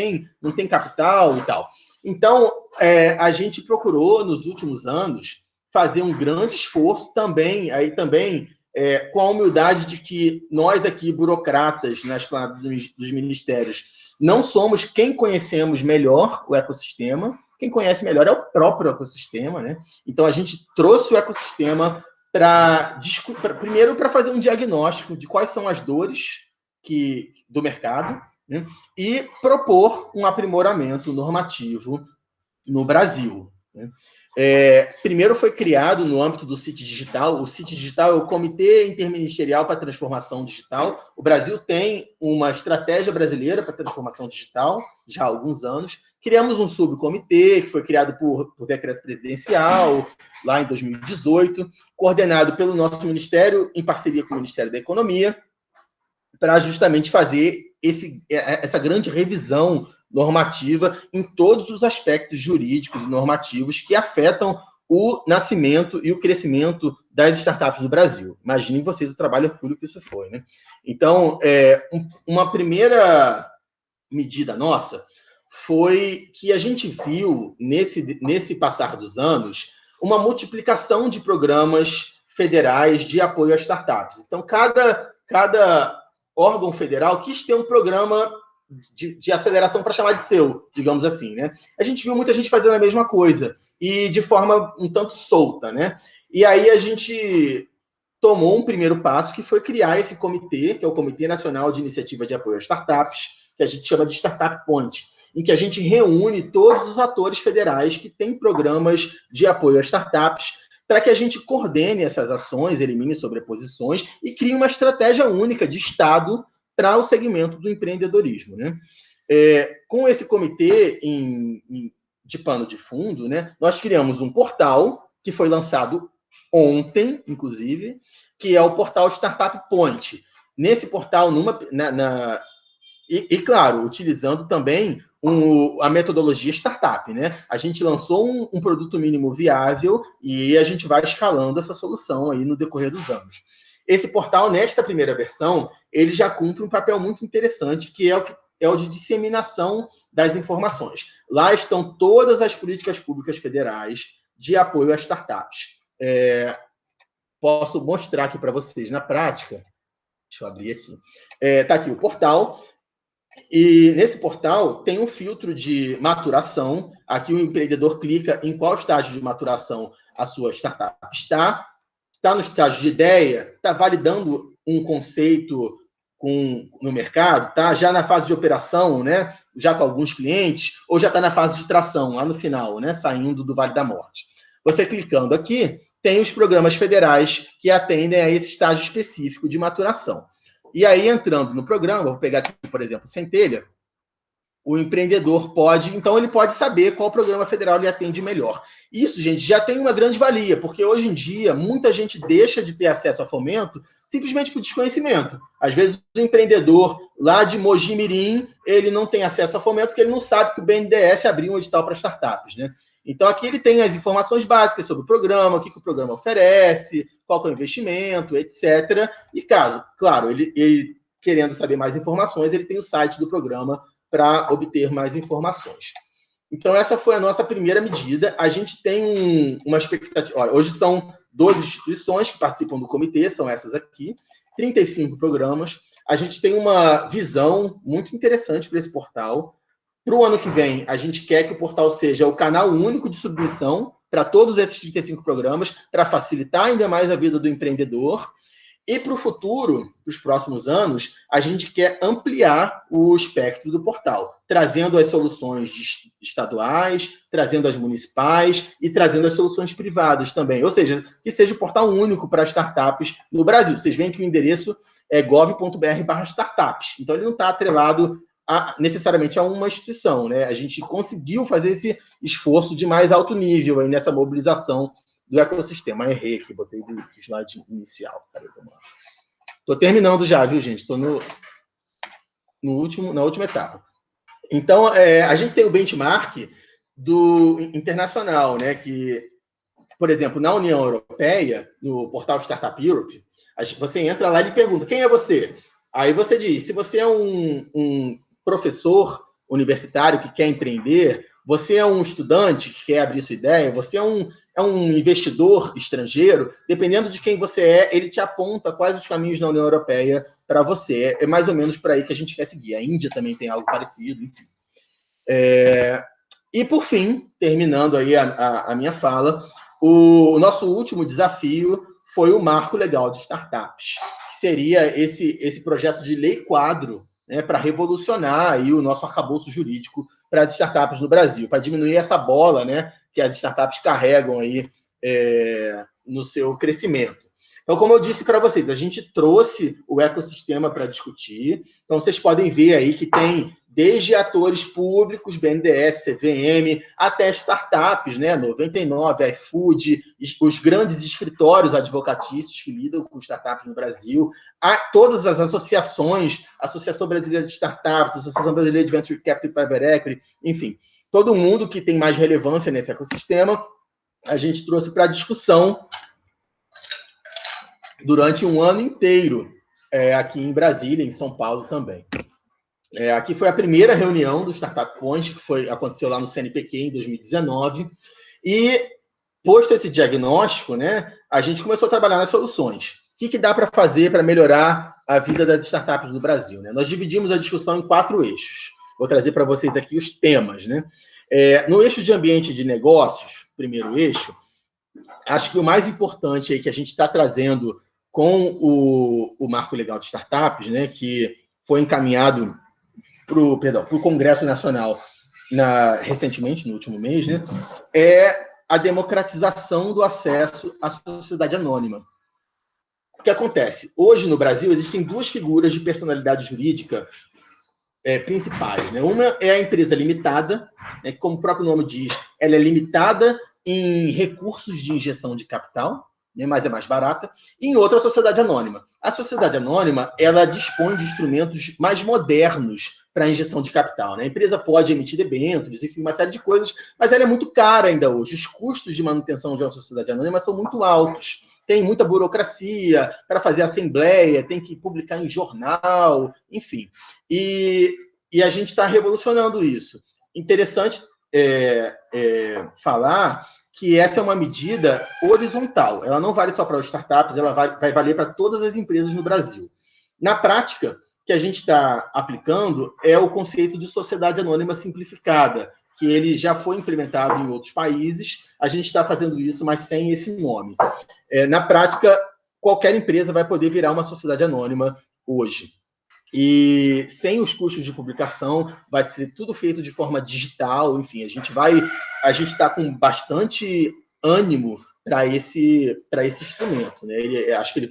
Speaker 3: tem capital e tal. Então, a gente procurou, nos últimos anos, fazer um grande esforço também com a humildade de que nós aqui, burocratas, na esplanada dos ministérios, não somos quem conhecemos melhor o ecossistema. Quem conhece melhor é o próprio ecossistema, né? Então, a gente trouxe o ecossistema primeiro para fazer um diagnóstico de quais são as dores do mercado, né? E propor um aprimoramento normativo no Brasil, né? Primeiro foi criado no âmbito do CIT Digital. O CIT Digital é o Comitê Interministerial para a Transformação Digital. O Brasil tem uma estratégia brasileira para a transformação digital já há alguns anos. Criamos um subcomitê que foi criado por decreto presidencial lá em 2018, coordenado pelo nosso ministério, em parceria com o Ministério da Economia, para justamente fazer essa grande revisão normativa em todos os aspectos jurídicos e normativos que afetam o nascimento e o crescimento das startups do Brasil. Imaginem vocês o trabalho hercúleo que isso foi, né? Então, uma primeira medida nossa foi que a gente viu, nesse passar dos anos, uma multiplicação de programas federais de apoio às startups. Então, cada órgão federal quis ter um programa de aceleração para chamar de seu, digamos assim, né? A gente viu muita gente fazendo a mesma coisa, e de forma um tanto solta, né? E aí a gente tomou um primeiro passo, que foi criar esse comitê, que é o Comitê Nacional de Iniciativa de Apoio às Startups, que a gente chama de Startup Point, em que a gente reúne todos os atores federais que têm programas de apoio às startups, para que a gente coordene essas ações, elimine sobreposições e crie uma estratégia única de Estado para o segmento do empreendedorismo, né? Com esse comitê de pano de fundo, né, nós criamos um portal que foi lançado ontem, inclusive, que é o portal Startup Point. Nesse portal, claro, utilizando também a metodologia startup, né? A gente lançou um produto mínimo viável e a gente vai escalando essa solução aí no decorrer dos anos. Esse portal, nesta primeira versão, ele já cumpre um papel muito interessante, que é o de disseminação das informações. Lá estão todas as políticas públicas federais de apoio às startups. Posso mostrar aqui para vocês na prática. Deixa eu abrir aqui. Está aqui o portal. E nesse portal tem um filtro de maturação. Aqui o empreendedor clica em qual estágio de maturação a sua startup está. Está no estágio de ideia, está validando um conceito no mercado, tá? Já na fase de operação, né? Já com alguns clientes, ou já está na fase de tração, lá no final, né? Saindo do Vale da Morte. Você clicando aqui, tem os programas federais que atendem a esse estágio específico de maturação. E aí, entrando no programa, vou pegar aqui, por exemplo, Centelha, o empreendedor ele pode saber qual programa federal lhe atende melhor. Isso, gente, já tem uma grande valia, porque hoje em dia muita gente deixa de ter acesso a fomento simplesmente por desconhecimento. Às vezes o empreendedor lá de Mogi Mirim, ele não tem acesso a fomento porque ele não sabe que o BNDES abriu um edital para startups, né? Então aqui ele tem as informações básicas sobre o programa, o que o programa oferece, qual é o investimento, etc. E caso, claro, ele querendo saber mais informações, ele tem o site do programa para obter mais informações. Então, essa foi a nossa primeira medida. A gente tem uma expectativa... Olha, hoje são 12 instituições que participam do comitê, são essas aqui, 35 programas. A gente tem uma visão muito interessante para esse portal. Para o ano que vem, a gente quer que o portal seja o canal único de submissão para todos esses 35 programas, para facilitar ainda mais a vida do empreendedor. E para o futuro, para os próximos anos, a gente quer ampliar o espectro do portal, trazendo as soluções estaduais, trazendo as municipais e trazendo as soluções privadas também. Ou seja, que seja o portal único para startups no Brasil. Vocês veem que o endereço é gov.br/startups. Então, ele não está atrelado necessariamente a uma instituição, né? A gente conseguiu fazer esse esforço de mais alto nível aí nessa mobilização do ecossistema. Errei aqui, botei do slide inicial. Estou terminando já, viu, gente? Estou na última etapa. Então, a gente tem o benchmark do internacional, né? Que, por exemplo, na União Europeia, no portal Startup Europe, você entra lá e pergunta, quem é você? Aí você diz, se você é um professor universitário que quer empreender, você é um estudante que quer abrir sua ideia, você é um investidor estrangeiro, dependendo de quem você é, ele te aponta quais os caminhos da União Europeia para você. É mais ou menos por aí que a gente quer seguir. A Índia também tem algo parecido, enfim. E, por fim, terminando aí a minha fala, o nosso último desafio foi o Marco Legal de Startups, que seria esse projeto de lei-quadro, né, para revolucionar aí o nosso arcabouço jurídico para as startups no Brasil, para diminuir essa bola, né, que as startups carregam aí no seu crescimento. Então, como eu disse para vocês, a gente trouxe o ecossistema para discutir. Então, vocês podem ver aí que tem desde atores públicos, BNDES, CVM, até startups, né, 99, iFood, os grandes escritórios advocatícios que lidam com startups no Brasil, todas as associações, Associação Brasileira de Startups, Associação Brasileira de Venture Capital e Private Equity, enfim, todo mundo que tem mais relevância nesse ecossistema, a gente trouxe para discussão durante um ano inteiro, aqui em Brasília, em São Paulo também. Aqui foi a primeira reunião do Startup Point, que aconteceu lá no CNPq em 2019, e, posto esse diagnóstico, né, a gente começou a trabalhar nas soluções. O que dá para fazer para melhorar a vida das startups do Brasil, né? Nós dividimos a discussão em 4 eixos. Vou trazer para vocês aqui os temas, né? No eixo de ambiente de negócios, primeiro eixo, acho que o mais importante aí que a gente está trazendo com o Marco Legal de Startups, né, que foi encaminhado para o Congresso Nacional recentemente, no último mês, né, é a democratização do acesso à sociedade anônima. O que acontece? Hoje, no Brasil, existem 2 figuras de personalidade jurídica principais, né? Uma é a empresa limitada, né, como o próprio nome diz, ela é limitada em recursos de injeção de capital, né, mas é mais barata, e em outra, a sociedade anônima. A sociedade anônima, ela dispõe de instrumentos mais modernos para a injeção de capital, né? A empresa pode emitir debêntures, enfim, uma série de coisas, mas ela é muito cara ainda hoje. Os custos de manutenção de uma sociedade anônima são muito altos. Tem muita burocracia para fazer assembleia, tem que publicar em jornal, enfim. E a gente está revolucionando isso. Interessante falar que essa é uma medida horizontal. Ela não vale só para os startups, ela vai valer para todas as empresas no Brasil. Na prática, o que a gente está aplicando é o conceito de sociedade anônima simplificada, que ele já foi implementado em outros países. A gente está fazendo isso, mas sem esse nome. Na prática, qualquer empresa vai poder virar uma sociedade anônima hoje. E sem os custos de publicação, vai ser tudo feito de forma digital, enfim, a gente está com bastante ânimo para esse instrumento, né? Acho que ele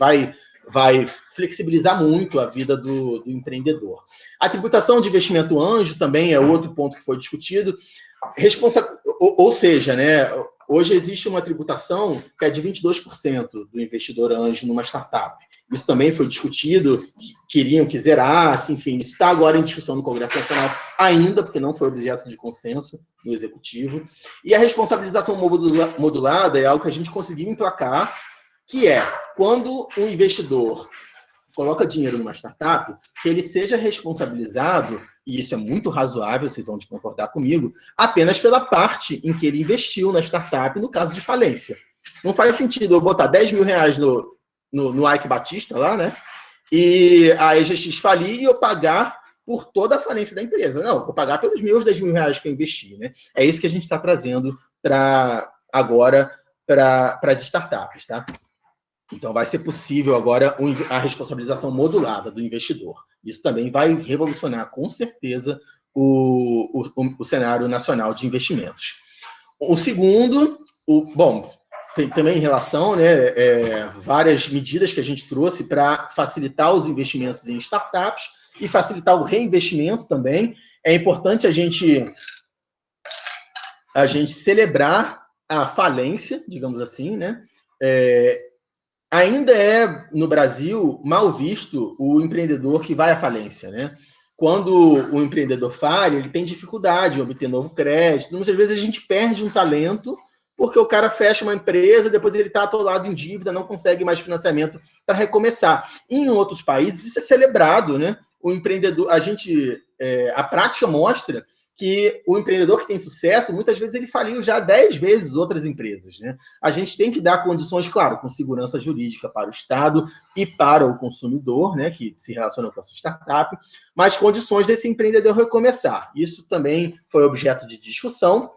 Speaker 3: vai flexibilizar muito a vida do empreendedor. A tributação de investimento anjo também é outro ponto que foi discutido. Ou seja, né, hoje existe uma tributação que é de 22% do investidor anjo numa startup. Isso também foi discutido, queriam que zerasse, enfim, isso está agora em discussão no Congresso Nacional ainda, porque não foi objeto de consenso no Executivo. E a responsabilização modulada é algo que a gente conseguiu emplacar, que é quando um investidor coloca dinheiro numa startup, que ele seja responsabilizado, e isso é muito razoável, vocês vão concordar comigo, apenas pela parte em que ele investiu na startup no caso de falência. Não faz sentido eu botar 10 mil reais no Ike Batista lá, né? E a EGX falir e eu pagar por toda a falência da empresa. Não, vou pagar pelos meus 10 mil reais que eu investi, né? É isso que a gente está trazendo agora para as startups, tá? Então, vai ser possível agora a responsabilização modulada do investidor. Isso também vai revolucionar, com certeza, o cenário nacional de investimentos. O segundo, bom, tem também em relação, né, várias medidas que a gente trouxe para facilitar os investimentos em startups e facilitar o reinvestimento também. É importante a gente celebrar a falência, digamos assim, né? Ainda é, no Brasil, mal visto o empreendedor que vai à falência, né? Quando o empreendedor falha, ele tem dificuldade em obter novo crédito. Muitas vezes a gente perde um talento porque o cara fecha uma empresa, depois ele está atolado em dívida, não consegue mais financiamento para recomeçar. Em outros países, isso é celebrado, né? O empreendedor, a prática mostra que o empreendedor que tem sucesso, muitas vezes ele faliu já 10 vezes outras empresas, né? A gente tem que dar condições, claro, com segurança jurídica para o Estado e para o consumidor, né, que se relaciona com essa startup, mas condições desse empreendedor recomeçar. Isso também foi objeto de discussão.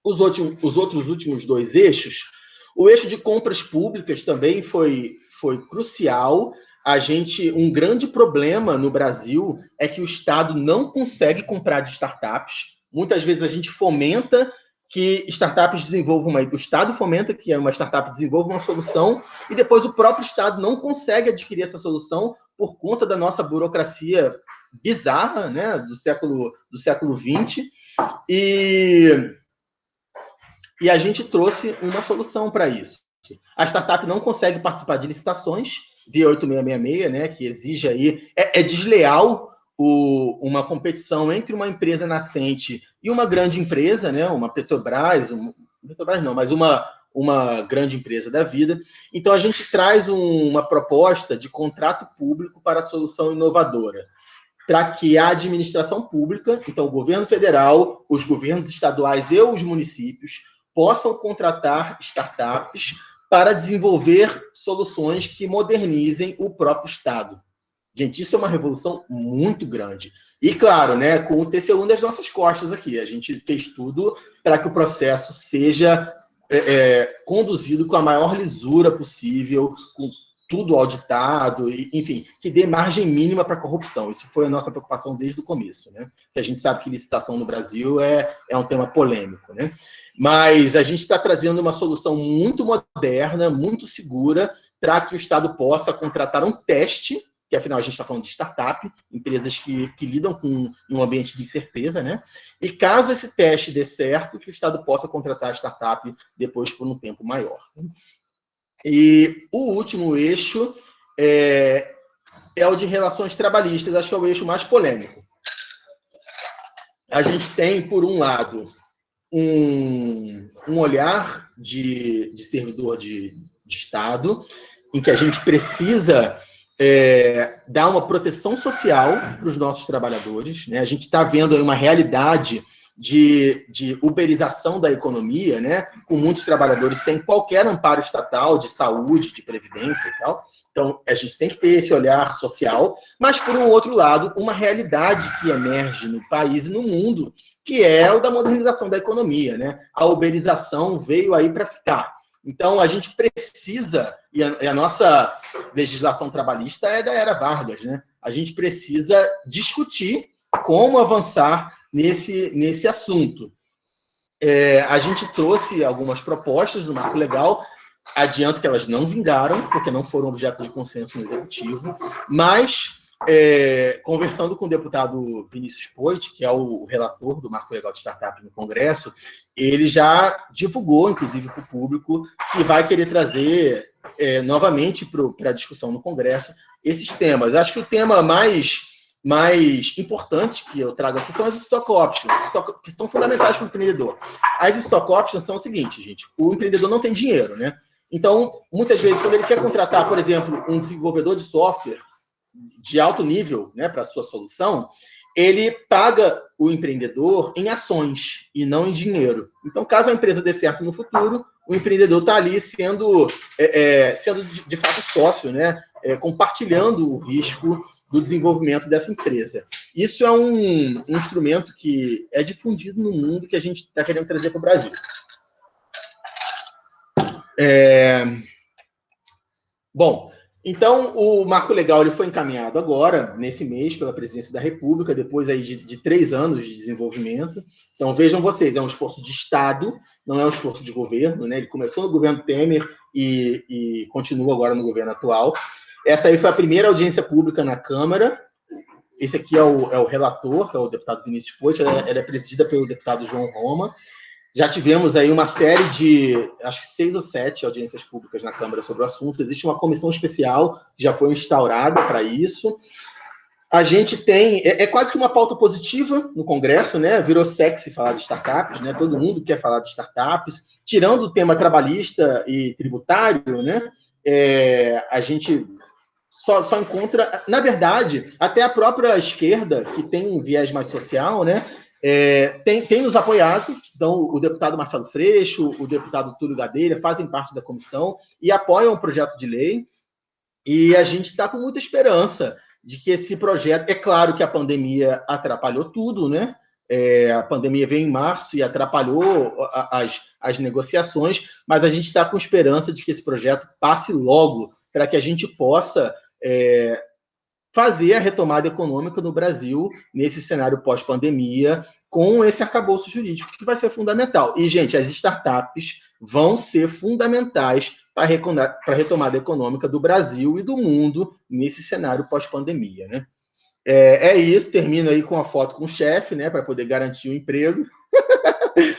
Speaker 3: Os outros últimos dois eixos, o eixo de compras públicas também foi crucial. Um grande problema no Brasil é que o Estado não consegue comprar de startups. Muitas vezes a gente fomenta que startups desenvolvam o Estado fomenta que uma startup desenvolva uma solução e depois o próprio Estado não consegue adquirir essa solução por conta da nossa burocracia bizarra, né, do século XX. E a gente trouxe uma solução para isso. A startup não consegue participar de licitações via 8666, né, que exige aí... É desleal uma competição entre uma empresa nascente e uma grande empresa, né, uma Petrobras, mas uma grande empresa da vida. Então, a gente traz uma proposta de contrato público para a solução inovadora, para que a administração pública, então o governo federal, os governos estaduais e os municípios, possam contratar startups para desenvolver soluções que modernizem o próprio Estado. Gente, isso é uma revolução muito grande. E, claro, né, com o TCU nas nossas costas aqui. A gente fez tudo para que o processo seja conduzido com a maior lisura possível, com tudo auditado, enfim, que dê margem mínima para a corrupção. Isso foi a nossa preocupação desde o começo, né? A gente sabe que licitação no Brasil é um tema polêmico, né? Mas a gente está trazendo uma solução muito moderna, muito segura, para que o Estado possa contratar um teste, que afinal a gente está falando de startup, empresas que lidam com um ambiente de incerteza, né? E caso esse teste dê certo, que o Estado possa contratar a startup depois por um tempo maior. E o último eixo é o de relações trabalhistas, acho que é o eixo mais polêmico. A gente tem, por um lado, um olhar de servidor de Estado, em que a gente precisa dar uma proteção social para os nossos trabalhadores, né? A gente está vendo aí uma realidade de uberização da economia, né, com muitos trabalhadores sem qualquer amparo estatal de saúde, de previdência e tal. Então, a gente tem que ter esse olhar social, mas, por um outro lado, uma realidade que emerge no país e no mundo, que é o da modernização da economia, né? A uberização veio aí para ficar. Então, a gente precisa, e a nossa legislação trabalhista é da era Vargas, né? A gente precisa discutir como avançar nesse assunto. A gente trouxe algumas propostas do marco legal, adianto que elas não vingaram, porque não foram objeto de consenso no Executivo, mas, conversando com o deputado Vinícius Poit, que é o relator do marco legal de startup no Congresso, ele já divulgou, inclusive para o público, que vai querer trazer novamente para a discussão no Congresso esses temas. Acho que o tema mais importante que eu trago aqui são as stock options, que são fundamentais para o empreendedor. As stock options são o seguinte, gente, o empreendedor não tem dinheiro, né? Então, muitas vezes, quando ele quer contratar, por exemplo, um desenvolvedor de software de alto nível, né, para a sua solução, ele paga o empreendedor em ações e não em dinheiro. Então, caso a empresa dê certo no futuro, o empreendedor está ali sendo de fato sócio, né? Compartilhando o risco do desenvolvimento dessa empresa. Isso é um instrumento que é difundido no mundo que a gente está querendo trazer para o Brasil. Bom, então o Marco Legal ele foi encaminhado agora, nesse mês, pela Presidência da República, depois aí de 3 anos de desenvolvimento. Então, vejam vocês, é um esforço de Estado, não é um esforço de governo, né? Ele começou no governo Temer e continua agora no governo atual. Essa aí foi a primeira audiência pública na Câmara. Esse aqui é o relator, que é o deputado Vinícius Poit, ela é presidida pelo deputado João Roma. Já tivemos aí uma série de, acho que 6 ou 7 audiências públicas na Câmara sobre o assunto. Existe uma comissão especial que já foi instaurada para isso. A gente tem, quase que uma pauta positiva no Congresso, né? Virou sexy falar de startups, né? Todo mundo quer falar de startups. Tirando o tema trabalhista e tributário, né? A gente só encontra, na verdade, até a própria esquerda, que tem um viés mais social, né? Tem nos apoiado. Então, o deputado Marcelo Freixo, o deputado Túlio Gadelha fazem parte da comissão e apoiam o projeto de lei. E a gente está com muita esperança de que esse projeto... É claro que a pandemia atrapalhou tudo, né? A pandemia veio em março e atrapalhou as negociações, mas a gente está com esperança de que esse projeto passe logo para que a gente possa fazer a retomada econômica no Brasil nesse cenário pós-pandemia, com esse arcabouço jurídico que vai ser fundamental. E, gente, as startups vão ser fundamentais para a retomada econômica do Brasil e do mundo nesse cenário pós-pandemia, né? Isso, termino aí com a foto com o chefe, né, para poder garantir o emprego.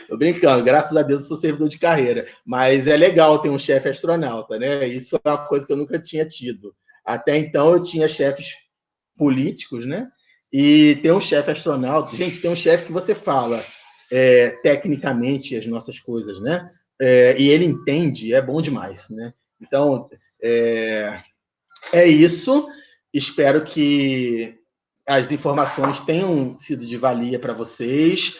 Speaker 3: Tô brincando, graças a Deus eu sou servidor de carreira, mas é legal ter um chefe astronauta, né? Isso é uma coisa que eu nunca tinha tido. Até então eu tinha chefes políticos, né? E ter um chefe astronauta, gente, tem um chefe que você fala tecnicamente as nossas coisas, né? E ele entende, é bom demais, né? Então, isso. Espero que as informações tenham sido de valia para vocês.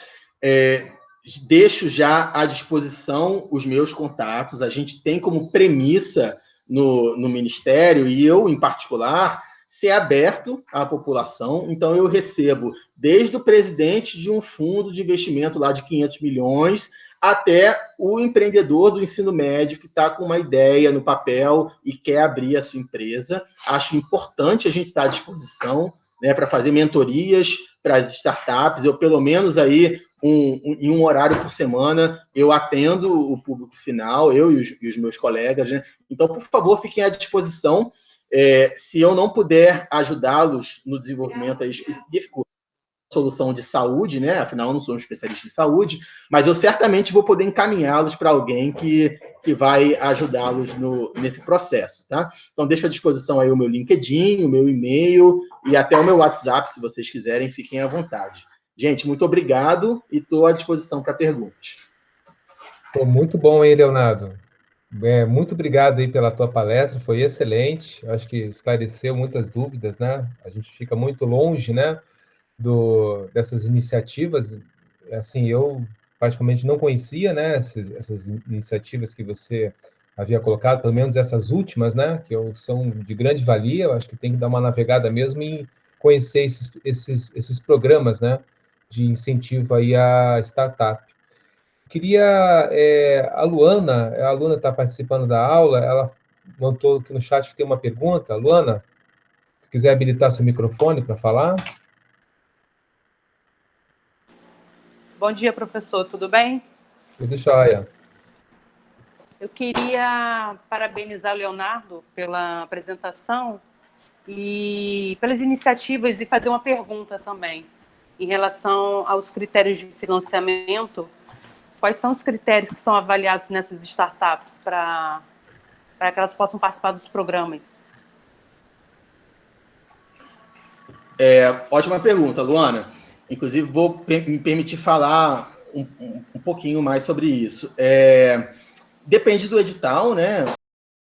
Speaker 3: Deixo já à disposição os meus contatos. A gente tem como premissa no Ministério, e eu, em particular, ser aberto à população. Então, eu recebo desde o presidente de um fundo de investimento lá de 500 milhões até o empreendedor do ensino médio que está com uma ideia no papel e quer abrir a sua empresa. Acho importante a gente estar à disposição, né, para fazer mentorias para as startups. Eu, pelo menos, aí, em um horário por semana, eu atendo o público final, eu e os meus colegas, né? Então, por favor, fiquem à disposição. Se eu não puder ajudá-los no desenvolvimento aí específico, solução de saúde, né? Afinal, eu não sou um especialista em saúde, mas eu certamente vou poder encaminhá-los para alguém que vai ajudá-los nesse processo, tá? Então, deixo à disposição aí o meu LinkedIn, o meu e-mail e até o meu WhatsApp, se vocês quiserem, fiquem à vontade. Gente, muito obrigado e estou à disposição para perguntas.
Speaker 2: Muito bom, aí, Leonardo. Muito obrigado aí pela tua palestra, foi excelente. Acho que esclareceu muitas dúvidas, né? A gente fica muito longe, né, dessas iniciativas. Assim, eu praticamente não conhecia, né, essas iniciativas que você havia colocado, pelo menos essas últimas, né, que são de grande valia. Eu acho que tem que dar uma navegada mesmo e conhecer esses programas, né, de incentivo aí à startup. Queria, a Luana está participando da aula, ela mandou aqui no chat que tem uma pergunta. Luana, se quiser habilitar seu microfone para falar.
Speaker 4: Bom dia, professor, tudo bem?
Speaker 2: Tudo jóia.
Speaker 4: Eu queria parabenizar o Leonardo pela apresentação e pelas iniciativas e fazer uma pergunta também em relação aos critérios de financiamento. Quais são os critérios que são avaliados nessas startups para que elas possam participar dos programas?
Speaker 3: Ótima pergunta, Luana. Inclusive, vou me permitir falar um pouquinho mais sobre isso. Depende do edital, né?